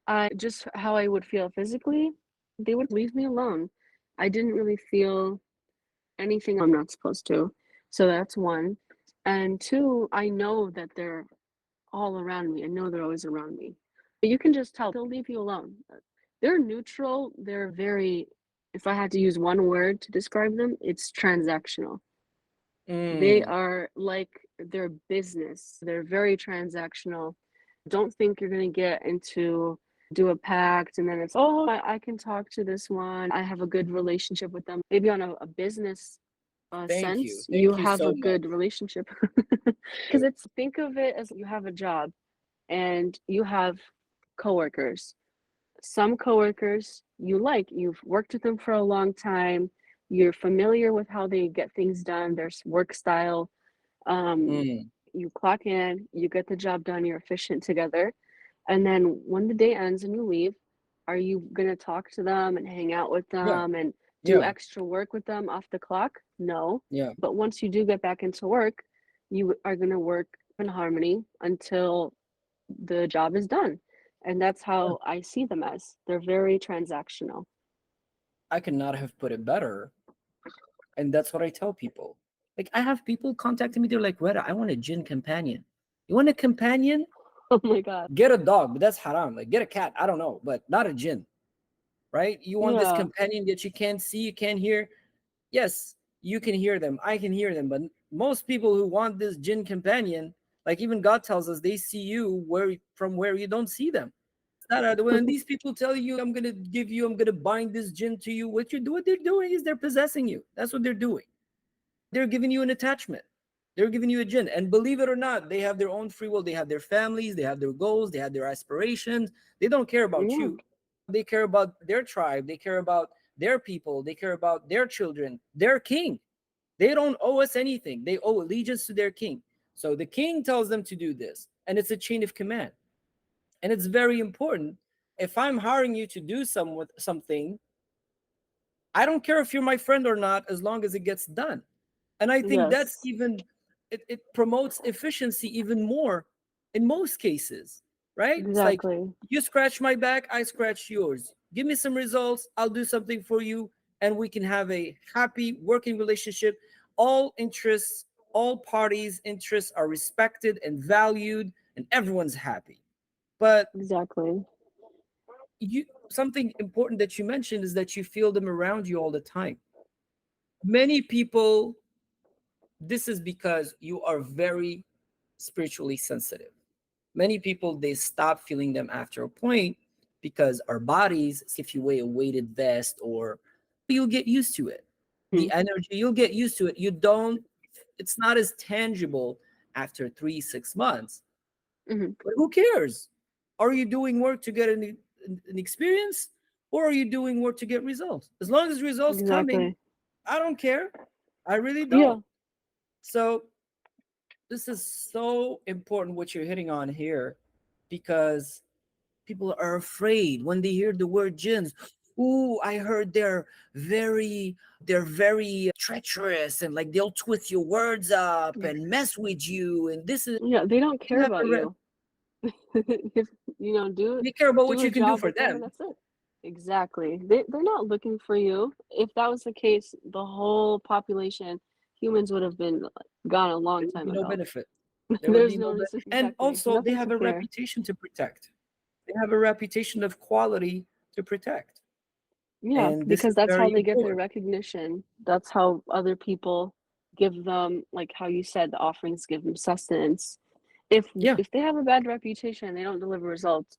I just how I would feel physically, they would leave me alone. I didn't really feel anything I'm not supposed to. So that's one. And two, I know that they're all around me. I know they're always around me. But you can just tell they'll leave you alone. They're neutral. They're very, if I had to use one word to describe them, it's transactional. They Mm, are like their business. They're very transactional. Don't think you're going to get into do a pact and then it's, oh, I can talk to this one. I have a good relationship with them. Maybe on a business thank you. sense, you Thank you have a so good much. relationship. Because it's think of it as you have a job and you have coworkers. Some coworkers you like, you've worked with them for a long time, you're familiar with how they get things done, their work style. Um, Mm, you clock in, you get the job done, you're efficient together. And then when the day ends and you leave, are you gonna talk to them and hang out with yeah, them and do yeah, extra work with them off the clock? No. yeah. But once you do get back into work, you are gonna work in harmony until the job is done. And that's Yeah. how I see them as. They're very transactional. I could not have put it better. And that's what I tell people. Like, I have people contacting me, they're like, Retta, I want a gin companion. You want a companion? Oh my god. Get a dog, but that's haram. Like, get a cat. I don't know, but not a gin, right? You want this Yeah. companion that you can't see, you can't hear. Yes, you can hear them. I can hear them. But most people who want this jinn companion, like even God tells us, they see you where from where you don't see them. That when these people tell you, I'm gonna bind this jinn to you, what they're doing is they're possessing you. That's what they're doing. They're giving you an attachment. They're giving you a jinn. And believe it or not, they have their own free will. They have their families, they have their goals, they have their aspirations. They don't care about Yeah. you. They care about their tribe, they care about their people, they care about their children, their king. They don't owe us anything. They owe allegiance to their king. So the king tells them to do this, and it's a chain of command. And it's very important. If I'm hiring you to do something, I don't care if you're my friend or not, as long as it gets done. And I think that's Yes. even it promotes efficiency even more in most cases, right? It's like Exactly. you scratch my back, I scratch yours. Give me some results, I'll do something for you, and we can have a happy working relationship. All interests, all parties' interests are respected and valued, and everyone's happy. But Exactly. you something important that you mentioned is that you feel them around you all the time. Many people, this is because you are very spiritually sensitive. Many people, they stop feeling them after a point because our bodies, if you wear a weighted vest, or you'll get used to it. Hmm. The energy, you'll get used to it. You don't, it's not as tangible after 3, 6 months. Hmm. But who cares? Are you doing work to get an experience, or are you doing work to get results? As long as results coming, Exactly. I don't care. I really Yeah. don't. So this is so important what you're hitting on here, because people are afraid when they hear the word jinns. Ooh, I heard they're very treacherous, and like they'll twist your words up and mess with you, and this is Yeah. They don't you care have about a red you. If do They care about do what a you can do job for with them and them. that's it. Exactly. They're not looking for you. If that was the case, the whole population, humans would have been gone a long There would time be no ago. benefit. There would There's be no no reason. benefit. And Exactly. also, they Nothing have to a fear. reputation to protect. They have a reputation of quality to protect. Yeah, And this because is that's how very they get their important. recognition. That's how other people give them, like how you said, the offerings give them sustenance. Yeah, If they have a bad reputation and they don't deliver results,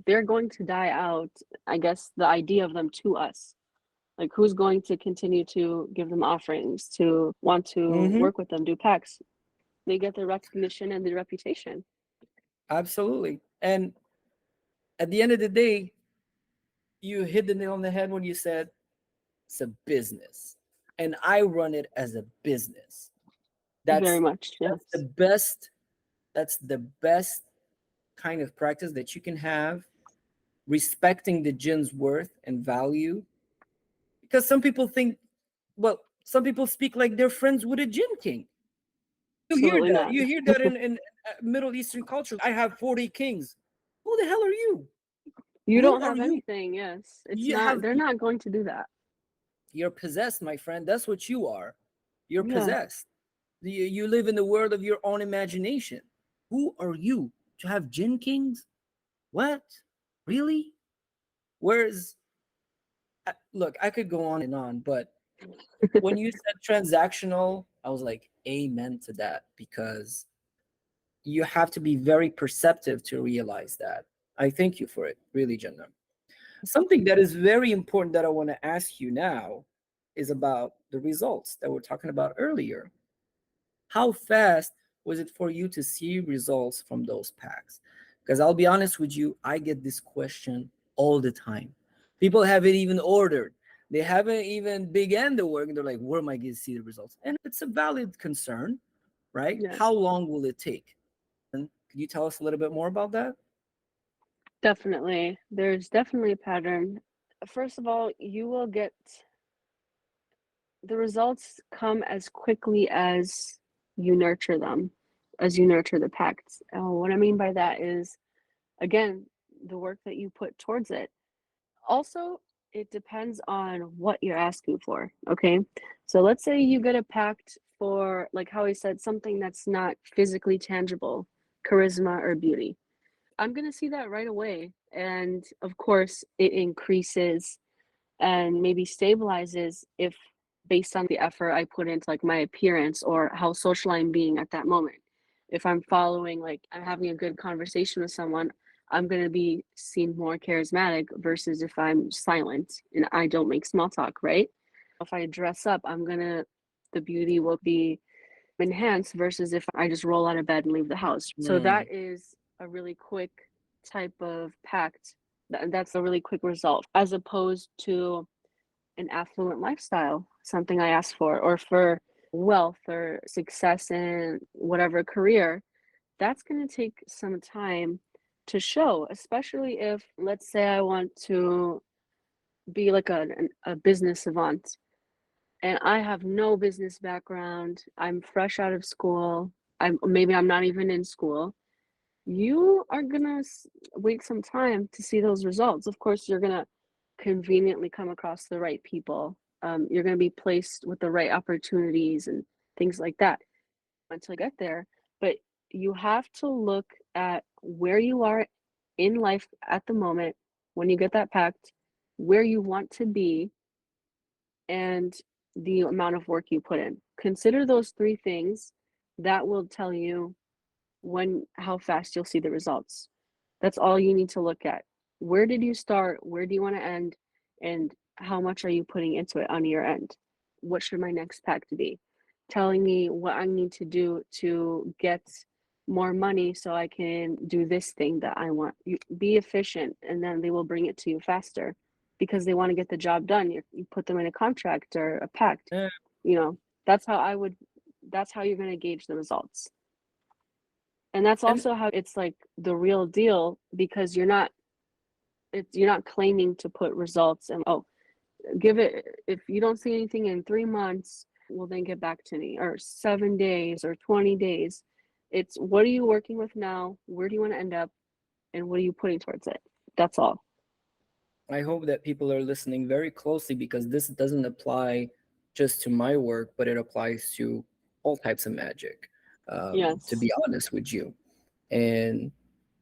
they're going to die out, I guess, the idea of them to us. Like, who's going to continue to give them offerings, to want to hmm, work with them, do packs? They get the recognition and the reputation. absolutely. And at the end of the day, you hit the nail on the head when you said it's a business. And I run it as a business. Very That's much, that's the yes. best that's the best kind of practice that you can have, respecting the gin's worth and value. Because some people think, well, some people speak like they're friends with a gin king. You hear Absolutely that. not. You hear that in Middle Eastern culture. I have 40 kings. Who the hell are you? You Who don't are have you? anything, yes. It's You not, have they're not going to do that. you're possessed, my friend. That's what you are. You're Yeah. possessed. You live in the world of your own imagination. Who are you to have gin kings? What? Really? Whereas, look, I could go on and on, but when you said transactional, I was like, amen to that, because you have to be very perceptive to realize that. I thank you for it, really, Jannah. Something that is very important that I want to ask you now is about the results that we're talking about earlier. How fast was it for you to see results from those packs? Because I'll be honest with you, I get this question all the time. People haven't even ordered, they haven't even began the work, and they're like, where am I going to see the results? And it's a valid concern, right? How Yes. long will it take? And can you tell us a little bit more about that? Definitely. There's definitely a pattern. First of all, you will get the results come as quickly as you nurture them, as you nurture the pacts. What I mean by that is, again, the work that you put towards it. Also, it depends on what you're asking for. Okay. So let's say you get a pact for, like how I said, something that's not physically tangible, charisma or beauty. I'm going to see that right away. And of course, it increases and maybe stabilizes if based on the effort I put into like my appearance or how social I'm being at that moment. If I'm following, like I'm having a good conversation with someone, I'm going to be seen more charismatic versus if I'm silent and I don't make small talk, right? If I dress up, the beauty will be enhanced versus if I just roll out of bed and leave the house. So Hmm. that is a really quick type of pact. That's a really quick result as opposed to an affluent lifestyle, something I asked for, or for wealth or success in whatever career. That's going to take some time to show, especially if, let's say, I want to be like a business savant and I have no business background. I'm fresh out of school. I'm not even in school. You are gonna wait some time to see those results. Of course, you're gonna conveniently come across the right people. You're gonna be placed with the right opportunities and things like that until you get there. But you have to look at where you are in life at the moment when you get that pact, where you want to be, and the amount of work you put in. Consider those three things. That will tell you how fast you'll see the results. That's all you need to look at. Where did you start? Where do you want to end? And how much are you putting into it on your end? What should my next pack to be? Telling me what I need to do to get more money so I can do this thing that I want. You be efficient and then they will bring it to you faster because they want to get the job done. You put them in a contract or a pact. Yeah. You know, that's how I would that's how you're going to gauge the results. And that's And also how it's like the real deal because you're not claiming to put results and oh, give it if you don't see anything in 3 months, well then get back to me or 7 days or 20 days. It's what are you working with now? Where do you want to end up? And what are you putting towards it? That's all. I hope that people are listening very closely because this doesn't apply just to my work, but it applies to all types of magic, to Yes. be honest with you. And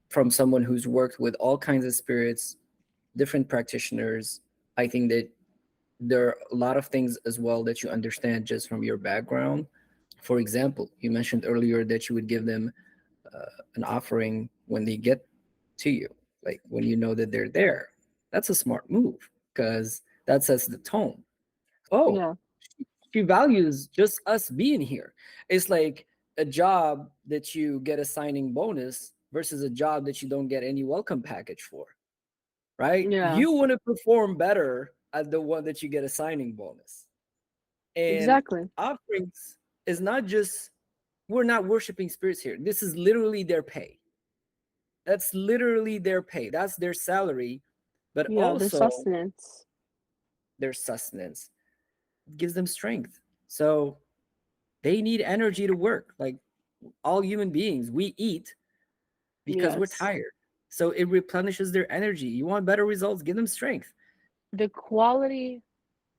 from someone who's worked with all kinds of spirits, different practitioners, I think that there are a lot of things as well that you understand just from your background. For example, you mentioned earlier that you would give them an offering when they get to you, like when you know that they're there. That's a smart move because that sets the tone. Oh, Yeah. she values just us being here. It's like a job that you get a signing bonus versus a job that you don't get any welcome package for, right? Yeah. You want to perform better at the one that you get a signing bonus. And Exactly. offerings is not just, we're not worshiping spirits here. This is literally their pay. That's literally their pay. That's their salary, but Yeah. Their also sustenance. their sustenance. It gives them strength. So they need energy to work. Like all human beings, we eat because we're Yes. tired. So it replenishes their energy. You want better results, give them strength. The quality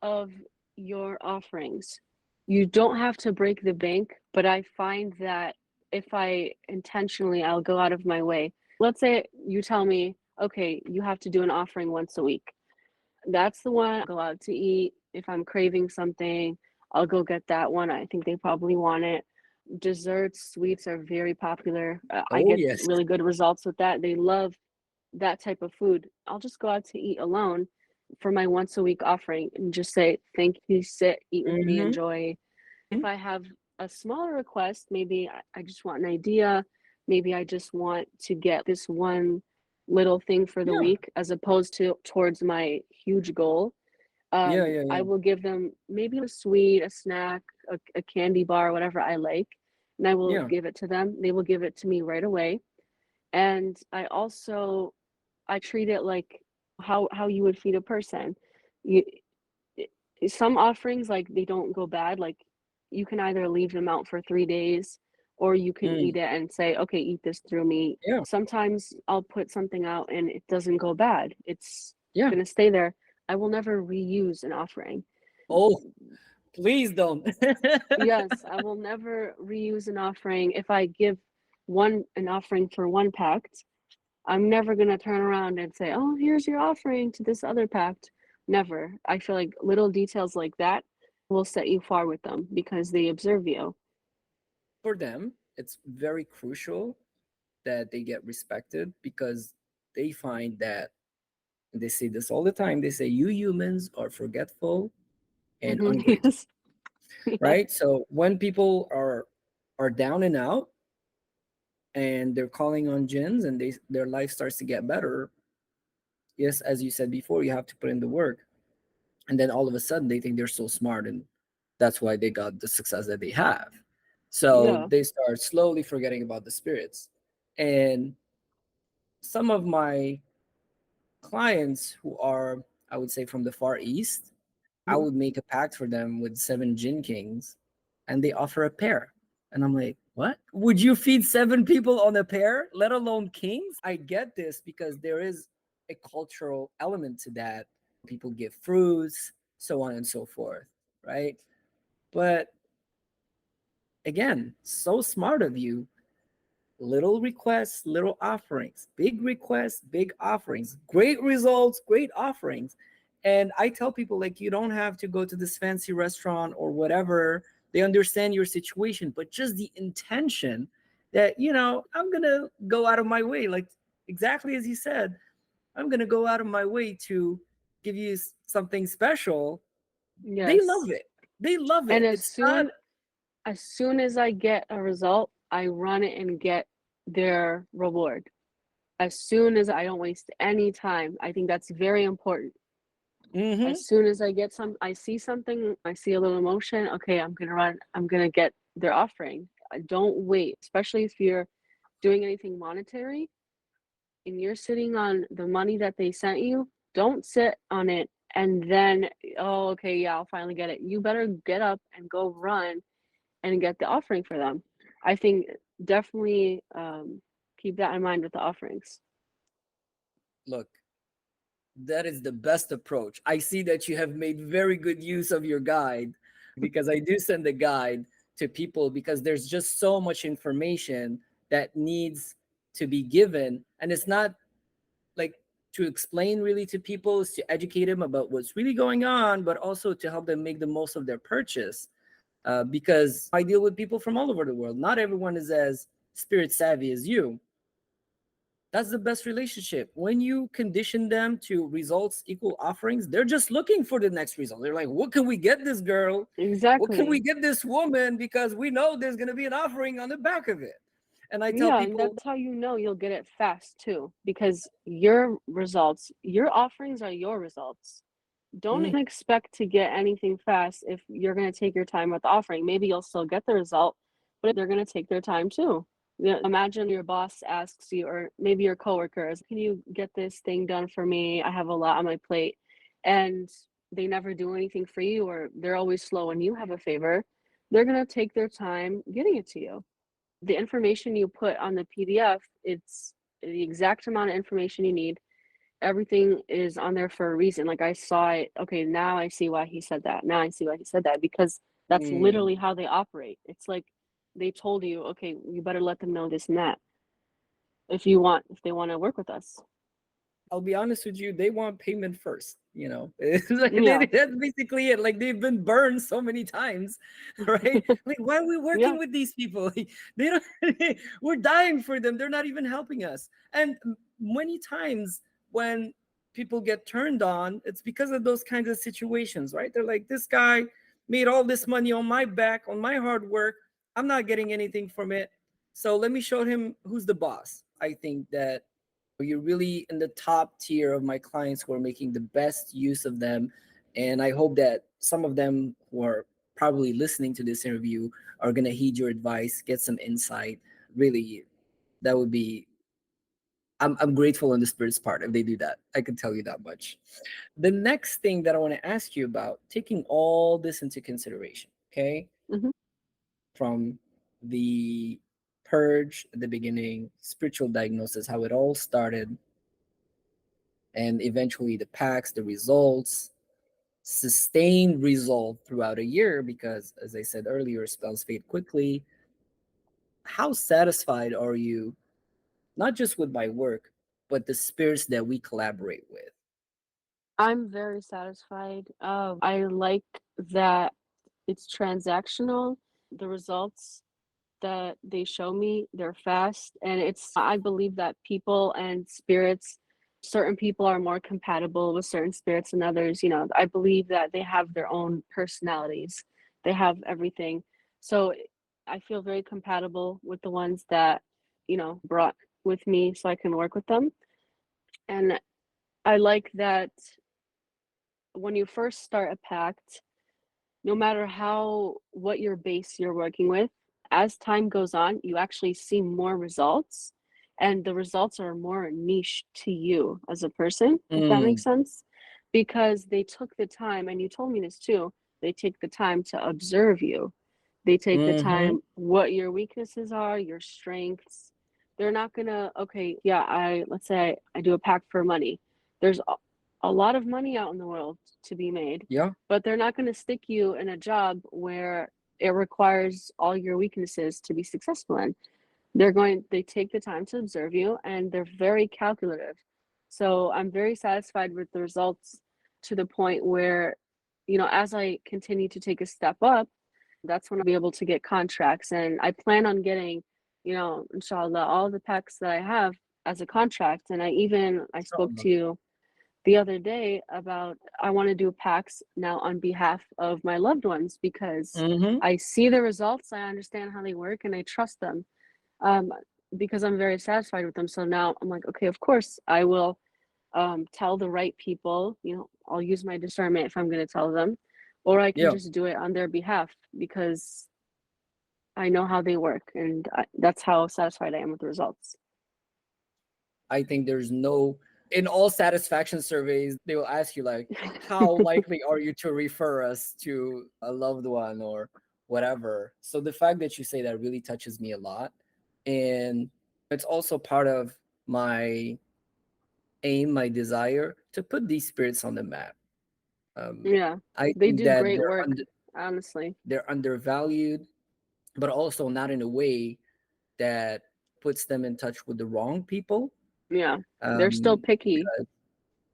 of your offerings. You don't have to break the bank, but I find that if I intentionally, I'll go out of my way. Let's say you tell me, okay, you have to do an offering once a week. That's the one I'll go out to eat. If I'm craving something, I'll go get that one. I think they probably want it. Desserts, sweets are very popular. I Oh, get yes. really good results with that. They love that type of food. I'll just go out to eat alone for my once a week offering and just say, thank you, sit, eat with me, Hmm. enjoy. If I have a smaller request, maybe I just want an idea. Maybe I just want to get this one little thing for the Yeah. week as opposed to towards my huge goal. Yeah. Yeah. I Yeah. will give them maybe a sweet, a snack, a candy bar, whatever I like, and I will Yeah. give it to them. They will give it to me right away. And I treat it like how you would feed a person. You some offerings, like, they don't go bad, like, you can either leave them out for 3 days, or you can Mm, eat it and say, "Okay, eat this through me." yeah. Sometimes I'll put something out and it doesn't go bad. It's Yeah. gonna stay there. I will never reuse an offering. Oh, please don't. Yes, I will never reuse an offering. If I give one an offering for one pact, I'm never gonna turn around and say, "Oh, here's your offering to this other pact." Never. I feel like little details like that will set you far with them because they observe you. For them, it's very crucial that they get respected because they find that they say this all the time. They say, you humans are forgetful and Mhm. ungrateful, Yes. Yeah. right? So when people are down and out and they're calling on jinns and their life starts to get better, yes, as you said before, you have to put in the work. And then all of a sudden they think they're so smart and that's why they got the success that they have. So Yeah. they start slowly forgetting about the spirits. And some of my clients who are, I would say, from the Far East, I Mhm. would make a pact for them with 7 Jinn Kings and they offer a pair. And I'm like, what? Would you feed 7 people on a pair, let alone kings? I get this because there is a cultural element to that. People give fruits, so on and so forth, right? But again, so smart of you. Little requests, little offerings, big requests, big offerings, great results, great offerings. And I tell people, like, you don't have to go to this fancy restaurant or whatever. They understand your situation, but just the intention that, I'm going to go out of my way, like exactly as you said, I'm going to go out of my way to give you something special. They Yes. love it. They love And it. It's not, as soon as I get a result, I run it and get their reward. As soon as I don't waste any time. I think that's very important. mm-hmm, As soon as I see something, I see a little emotion, okay, I'm gonna get their offering. Don't wait, especially if you're doing anything monetary and you're sitting on the money that they sent you, don't sit on it and then, oh, okay, yeah, I'll finally get it. You better get up and go run and get the offering for them. I think definitely keep that in mind with the offerings. Look, that is the best approach. I see that you have made very good use of your guide, because I do send the guide to people because there's just so much information that needs to be given. And it's not like to explain really to people, is to educate them about what's really going on, but also to help them make the most of their purchase. Because I deal with people from all over the world. Not everyone is as spirit savvy as you. That's the best relationship. When you condition them to results equal offerings, they're just looking for the next result. They're like, what can we get this girl? What can we Exactly. get this woman? Because we know there's going to be an offering on the back of it. And I tell Yeah, and people, that's how you know you'll get it fast too, because your results, your offerings are your results. Don't "Mm, expect to get anything fast if you're going to take your time with the offering. Maybe you'll still get the result, but they're going to take their time too. Yeah, imagine your boss asks you, or maybe your coworkers, can you get this thing done for me? I have a lot on my plate. And they never do anything for you, or they're always slow and you have a favor. They're going to take their time getting it to you. The information you put on the PDF, it's the exact amount of information you need. Everything is on there for a reason. Like I saw it, okay, now I see why he said that. Now I see why he said that, because that's mm." literally how they operate. It's like they told you, okay, you better let them know this and that if they want to work with us. I'll be honest with you, they want payment first. It's like Yeah. that's basically it. Like they've been burned so many times, right? Like, why are we Yeah. working with these people? Like, they don't. We're dying for them. They're not even helping us. And many times when people get turned on, it's because of those kinds of situations, right? They're like, this guy made all this money on my back, on my hard work. I'm not getting anything from it. So let me show him who's the boss. I think that you're really in the top tier of my clients who are making the best use of them. And I hope that some of them who are probably listening to this interview are going to heed your advice, get some insight. Really, that would be, I'm grateful on the spirit's part if they do that. I can tell you that much. The next thing that I want to ask you about, taking all this into consideration, okay, Hmm. from the purge at the beginning, spiritual diagnosis, how it all started, and eventually the packs, the results, sustained result throughout a year, because as I said earlier, spells fade quickly. How satisfied are you, not just with my work, but the spirits that we collaborate with? I'm very satisfied. I like that it's transactional. The results that they show me, they're fast, and it's I believe that people and spirits, certain people are more compatible with certain spirits than others. I believe that they have their own personalities. They have everything. So I feel very compatible with the ones that, brought with me so I can work with them. And I like that when you first start a pact, no matter how what your base you're working with, as time goes on, you actually see more results, and the results are more niche to you as a person, if that makes Mm, sense. Because they took the time, and you told me this too, they take the time to observe you. They take the mm-hmm. time what your weaknesses are, your strengths. They're not gonna, okay, yeah, let's say I do a pact for money. There's a lot of money out in the world to be made, Yeah. but they're not going to stick you in a job where it requires all your weaknesses to be successful in. They take the time to observe you, and they're very calculative. So I'm very satisfied with the results, to the point where, as I continue to take a step up, that's when I'll be able to get contracts. And I plan on getting, inshallah, all the packs that I have as a contract. And I spoke Inshallah. to you the other day about, I want to do packs now on behalf of my loved ones, because Mm-hmm. I see the results, I understand how they work, and I trust them, um, because I'm very satisfied with them. So now I'm like, okay, of course I will tell the right people. I'll use my discernment if I'm going to tell them, or I can Yeah. just do it on their behalf, because I know how they work, and that's how satisfied I am with the results. I think there's no, in all satisfaction surveys, they will ask you, like, how likely are you to refer us to a loved one or whatever. So the fact that you say that really touches me a lot. And it's also part of my aim, my desire to put these spirits on the map. Um, Yeah. I They think do that great work, honestly. they're undervalued, but also not in a way that puts them in touch with the wrong people. Yeah. They're still picky. Because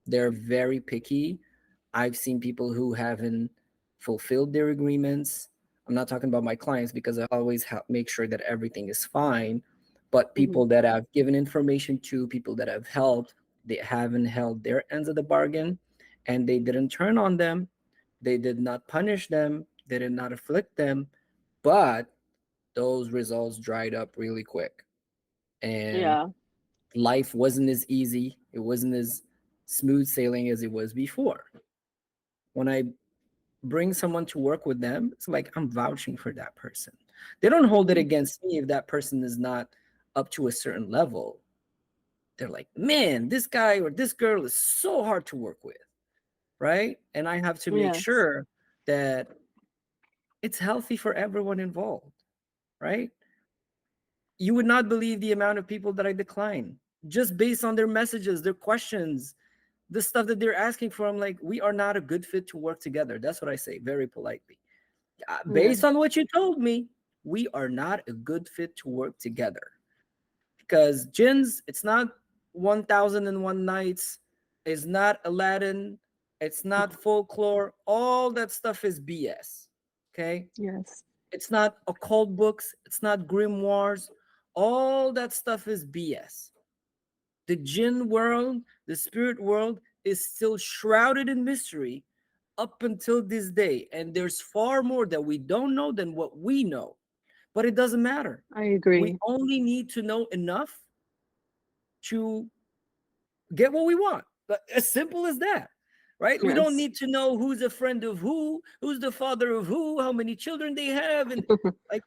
they're very picky. I've seen people who haven't fulfilled their agreements. I'm not talking about my clients because I always make sure that everything is fine. But Hmm. people that I've given information to, people that I've helped, they haven't held their ends of the bargain, and they didn't turn on them. They did not punish them. They did not afflict them. But those results dried up really quick. And Yeah. life wasn't as easy. It wasn't as smooth sailing as it was before. When I bring someone to work with them, it's like I'm vouching for that person. They don't hold it Mm. against me if that person is not up to a certain level. They're like, man, this guy or this girl is so hard to work with, right? And I have to make Yes. sure that it's healthy for everyone involved, right? You would not believe the amount of people that I decline just based on their messages, their questions, the stuff that they're asking for. I'm like, we are not a good fit to work together. That's what I say very politely. Yeah. Based on what you told me, we are not a good fit to work together. Because jinns, it's not 1001 nights, it's not Aladdin, it's not folklore. All that stuff is BS. Okay? Yes. It's not occult books, it's not grimoires. All that stuff is BS. The jinn world, the spirit world is still shrouded in mystery up until this day. And there's far more that we don't know than what we know. But it doesn't matter. I We agree. only need to know enough to get what we want. But as simple as that, right? We don't Yes. need to know who's a friend of who, who's the father of who, how many children they have. And like,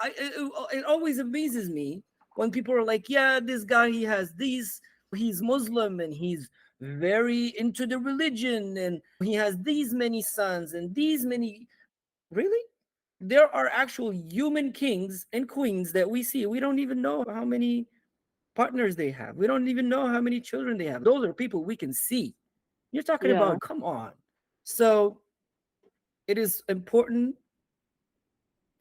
it always amazes me when people are like, yeah, this guy, he has these, he's Muslim and he's very into the religion and he has these many sons and these many. Really? There are actual human kings and queens that we see. We don't even know how many partners they have. We don't even know how many children they have. Those are people we can see. You're talking Yeah. about, come on. So it is important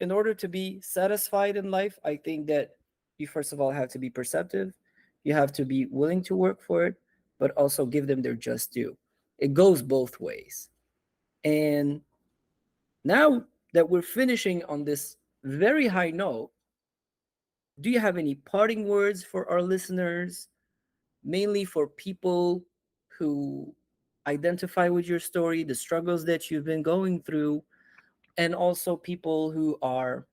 in order to be satisfied in life. I think that you, first of all, have to be perceptive. You have to be willing to work for it, but also give them their just due. It goes both ways. And now that we're finishing on this very high note, do you have any parting words for our listeners, mainly for people who identify with your story, the struggles that you've been going through, and also people who are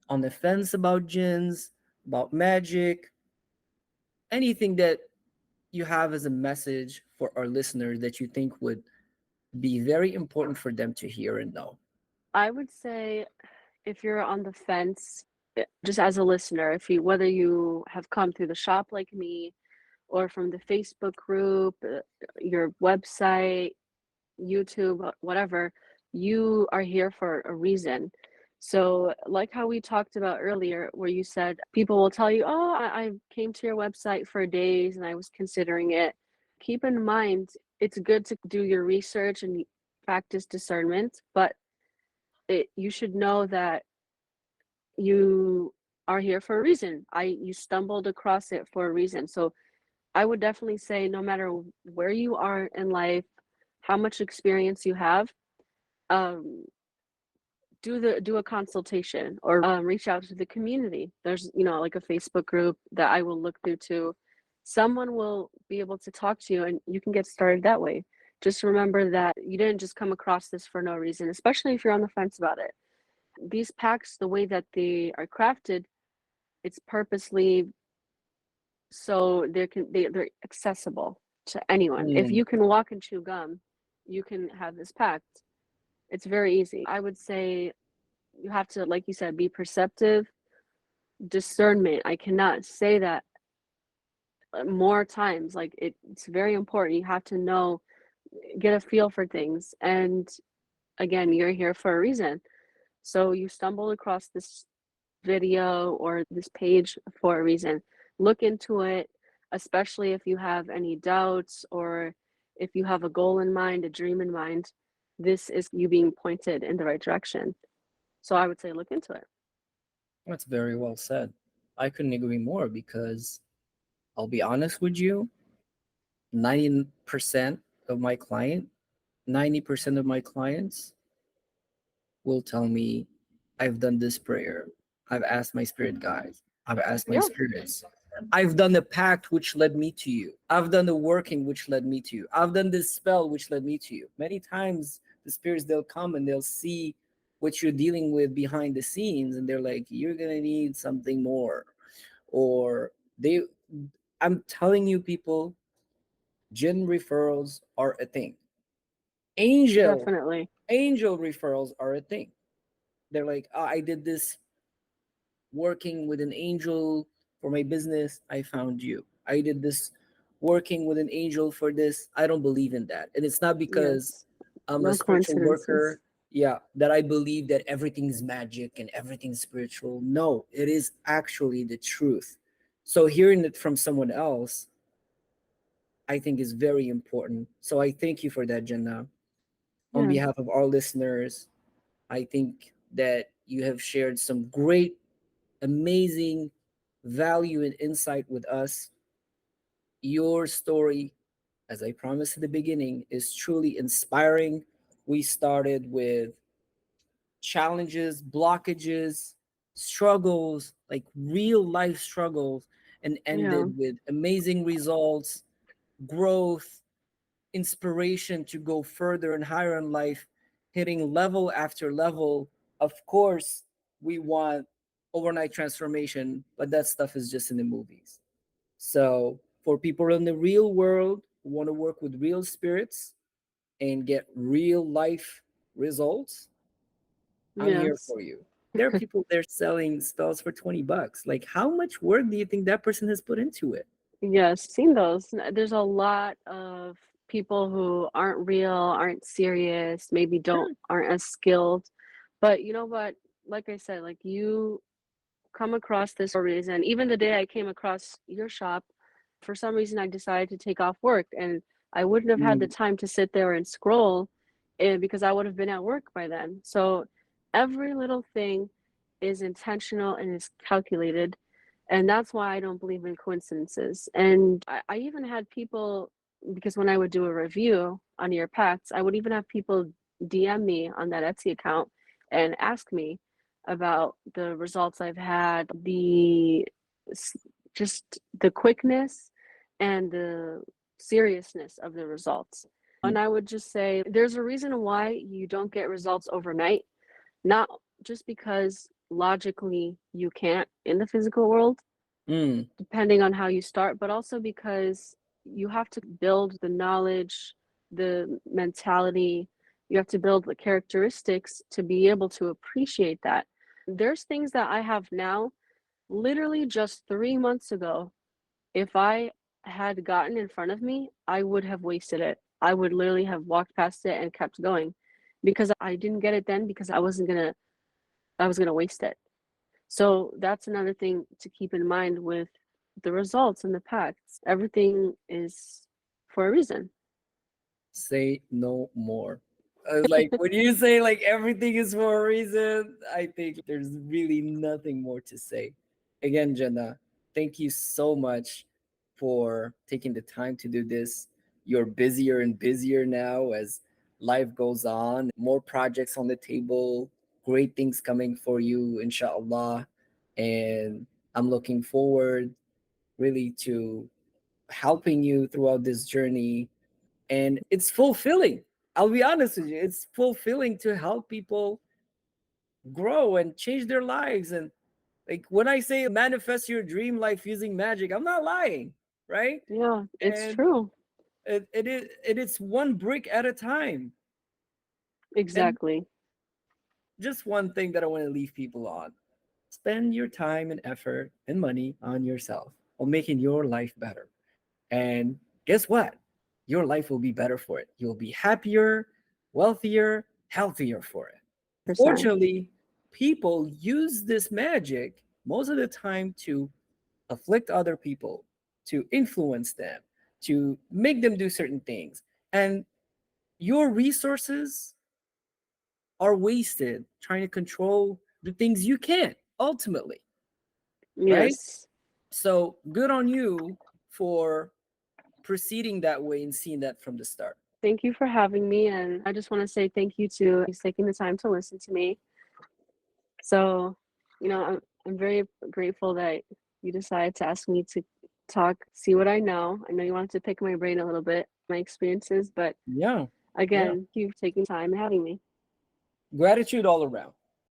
on the fence about jinns, about magic, anything that you have as a message for our listeners that you think would be very important for them to hear and know? I would say if you're on the fence, just as a listener, if you whether you have come through the shop like me or from the Facebook group, your website, YouTube, whatever, you are here for a reason. So, like how we talked about earlier, where you said people will tell you, "Oh, I came to your website for days and I was considering it." Keep in mind, it's good to do your research and practice discernment, but you should know that you are here for a reason. You stumbled across it for a reason. So I would definitely say no matter where you are in life, how much experience you have, um, do a consultation or reach out to the community. There's, like a Facebook group that I will look through too. Someone will be able to talk to you and you can get started that way. Just remember that you didn't just come across this for no reason, especially if you're on the fence about it. These packs, the way that they are crafted, it's purposely so they're accessible to anyone. If Mm, you can walk and chew gum, you can have this packed. It's very easy. I would say you have to, like you said, be perceptive, discernment. I cannot say that more times. Like it's very important. You have to know, get a feel for things. And again, you're here for a reason. So you stumbled across this video or this page for a reason. Look into it, especially if you have any doubts or if you have a goal in mind, a dream in mind. This is you being pointed in the right direction. So I would say look into it. That's very well said. I couldn't agree more because I'll be honest with you, 90% of my client, 90% of my clients will tell me, I've done this prayer. I've asked my spirit guides. I've asked my Yeah, spirits. I've done the pact which led me to you. I've done the working which led me to you. I've done this spell which led me to you. Many times the spirits they'll come and they'll see what you're dealing with behind the scenes and they're like, you're gonna need something more. Or they I'm telling you people, jinn referrals are a thing. Angel definitely. angel referrals are a thing. They're like, oh, I did this working with an angel for my business, I found you. I did this working with an angel for this. I don't believe in that. And it's not because Yes. I'm a No spiritual coincidences. worker, yeah, that I believe that everything's magic and everything's spiritual. No, it is actually the truth. So hearing it from someone else, I think is very important. So I thank you for that, Jannah. On Yeah. behalf of our listeners, I think that you have shared some great, amazing value and insight with us. Your story, as I promised at the beginning, is truly inspiring. We started with challenges, blockages, struggles, like real life struggles, and Yeah. ended with amazing results, growth, inspiration to go further and higher in life, hitting level after level. Of course, we want overnight transformation, but that stuff is just in the movies. So, for people in the real world who want to work with real spirits and get real life results, I'm here Yes. for you. There are people there selling spells for $20. Like, how much work do you think that person has put into it? Yes, seen those. There's a lot of people who aren't real, aren't serious, maybe don't Sure. aren't as skilled. But you know what? Like I said, like you come across this for a reason. Even the day I came across your shop, for some reason I decided to take off work and I wouldn't have had the Mm, time to sit there and scroll because I would have been at work by then. So every little thing is intentional and is calculated. And that's why I don't believe in coincidences. And I even had people, because when I would do a review on your pets, I would even have people DM me on that Etsy account and ask me about the results I've had, just the quickness and the seriousness of the results. And I would just say there's a reason why you don't get results overnight, not just because logically you can't in the physical world, mm, depending on how you start, but also because you have to build the knowledge, the mentality, you have to build the characteristics to be able to appreciate that. There's things that I have now, literally just 3 months ago, if I had gotten in front of me, I would have wasted it. I would literally have walked past it and kept going because I didn't get it then because I was gonna waste it. So that's another thing to keep in mind with the results and the pacts. Everything is for a reason. say no more. Like when you say like everything is for a reason, I think there's really nothing more to say. Again, Jenna, thank you so much for taking the time to do this. You're busier and busier now as life goes on, more projects on the table, great things coming for you, inshallah. And I'm looking forward really to helping you throughout this journey, and it's fulfilling. I'll be honest with you, it's fulfilling to help people grow and change their lives. And like when I say manifest your dream life using magic, I'm not lying, right? Yeah, it's And true. it's one brick at a time. And Exactly. just one thing that I want to leave people on: spend your time and effort and money on yourself, on making your life better. And guess what? Your life will be better for it. You'll be happier, wealthier, healthier for it. Percent. Fortunately, people use this magic most of the time to afflict other people, to influence them, to make them do certain things. And your resources are wasted trying to control the things you can't ultimately, right? Yes. So good on you for proceeding that way and seeing that from the start. Thank you for having me. And I just want to say thank you to taking the time to listen to me. So, I'm very grateful that you decided to ask me to talk, see what I know. I know you wanted to pick my brain a little bit, my experiences, but Yeah, yeah. again, you've taken time and having me. Gratitude all around.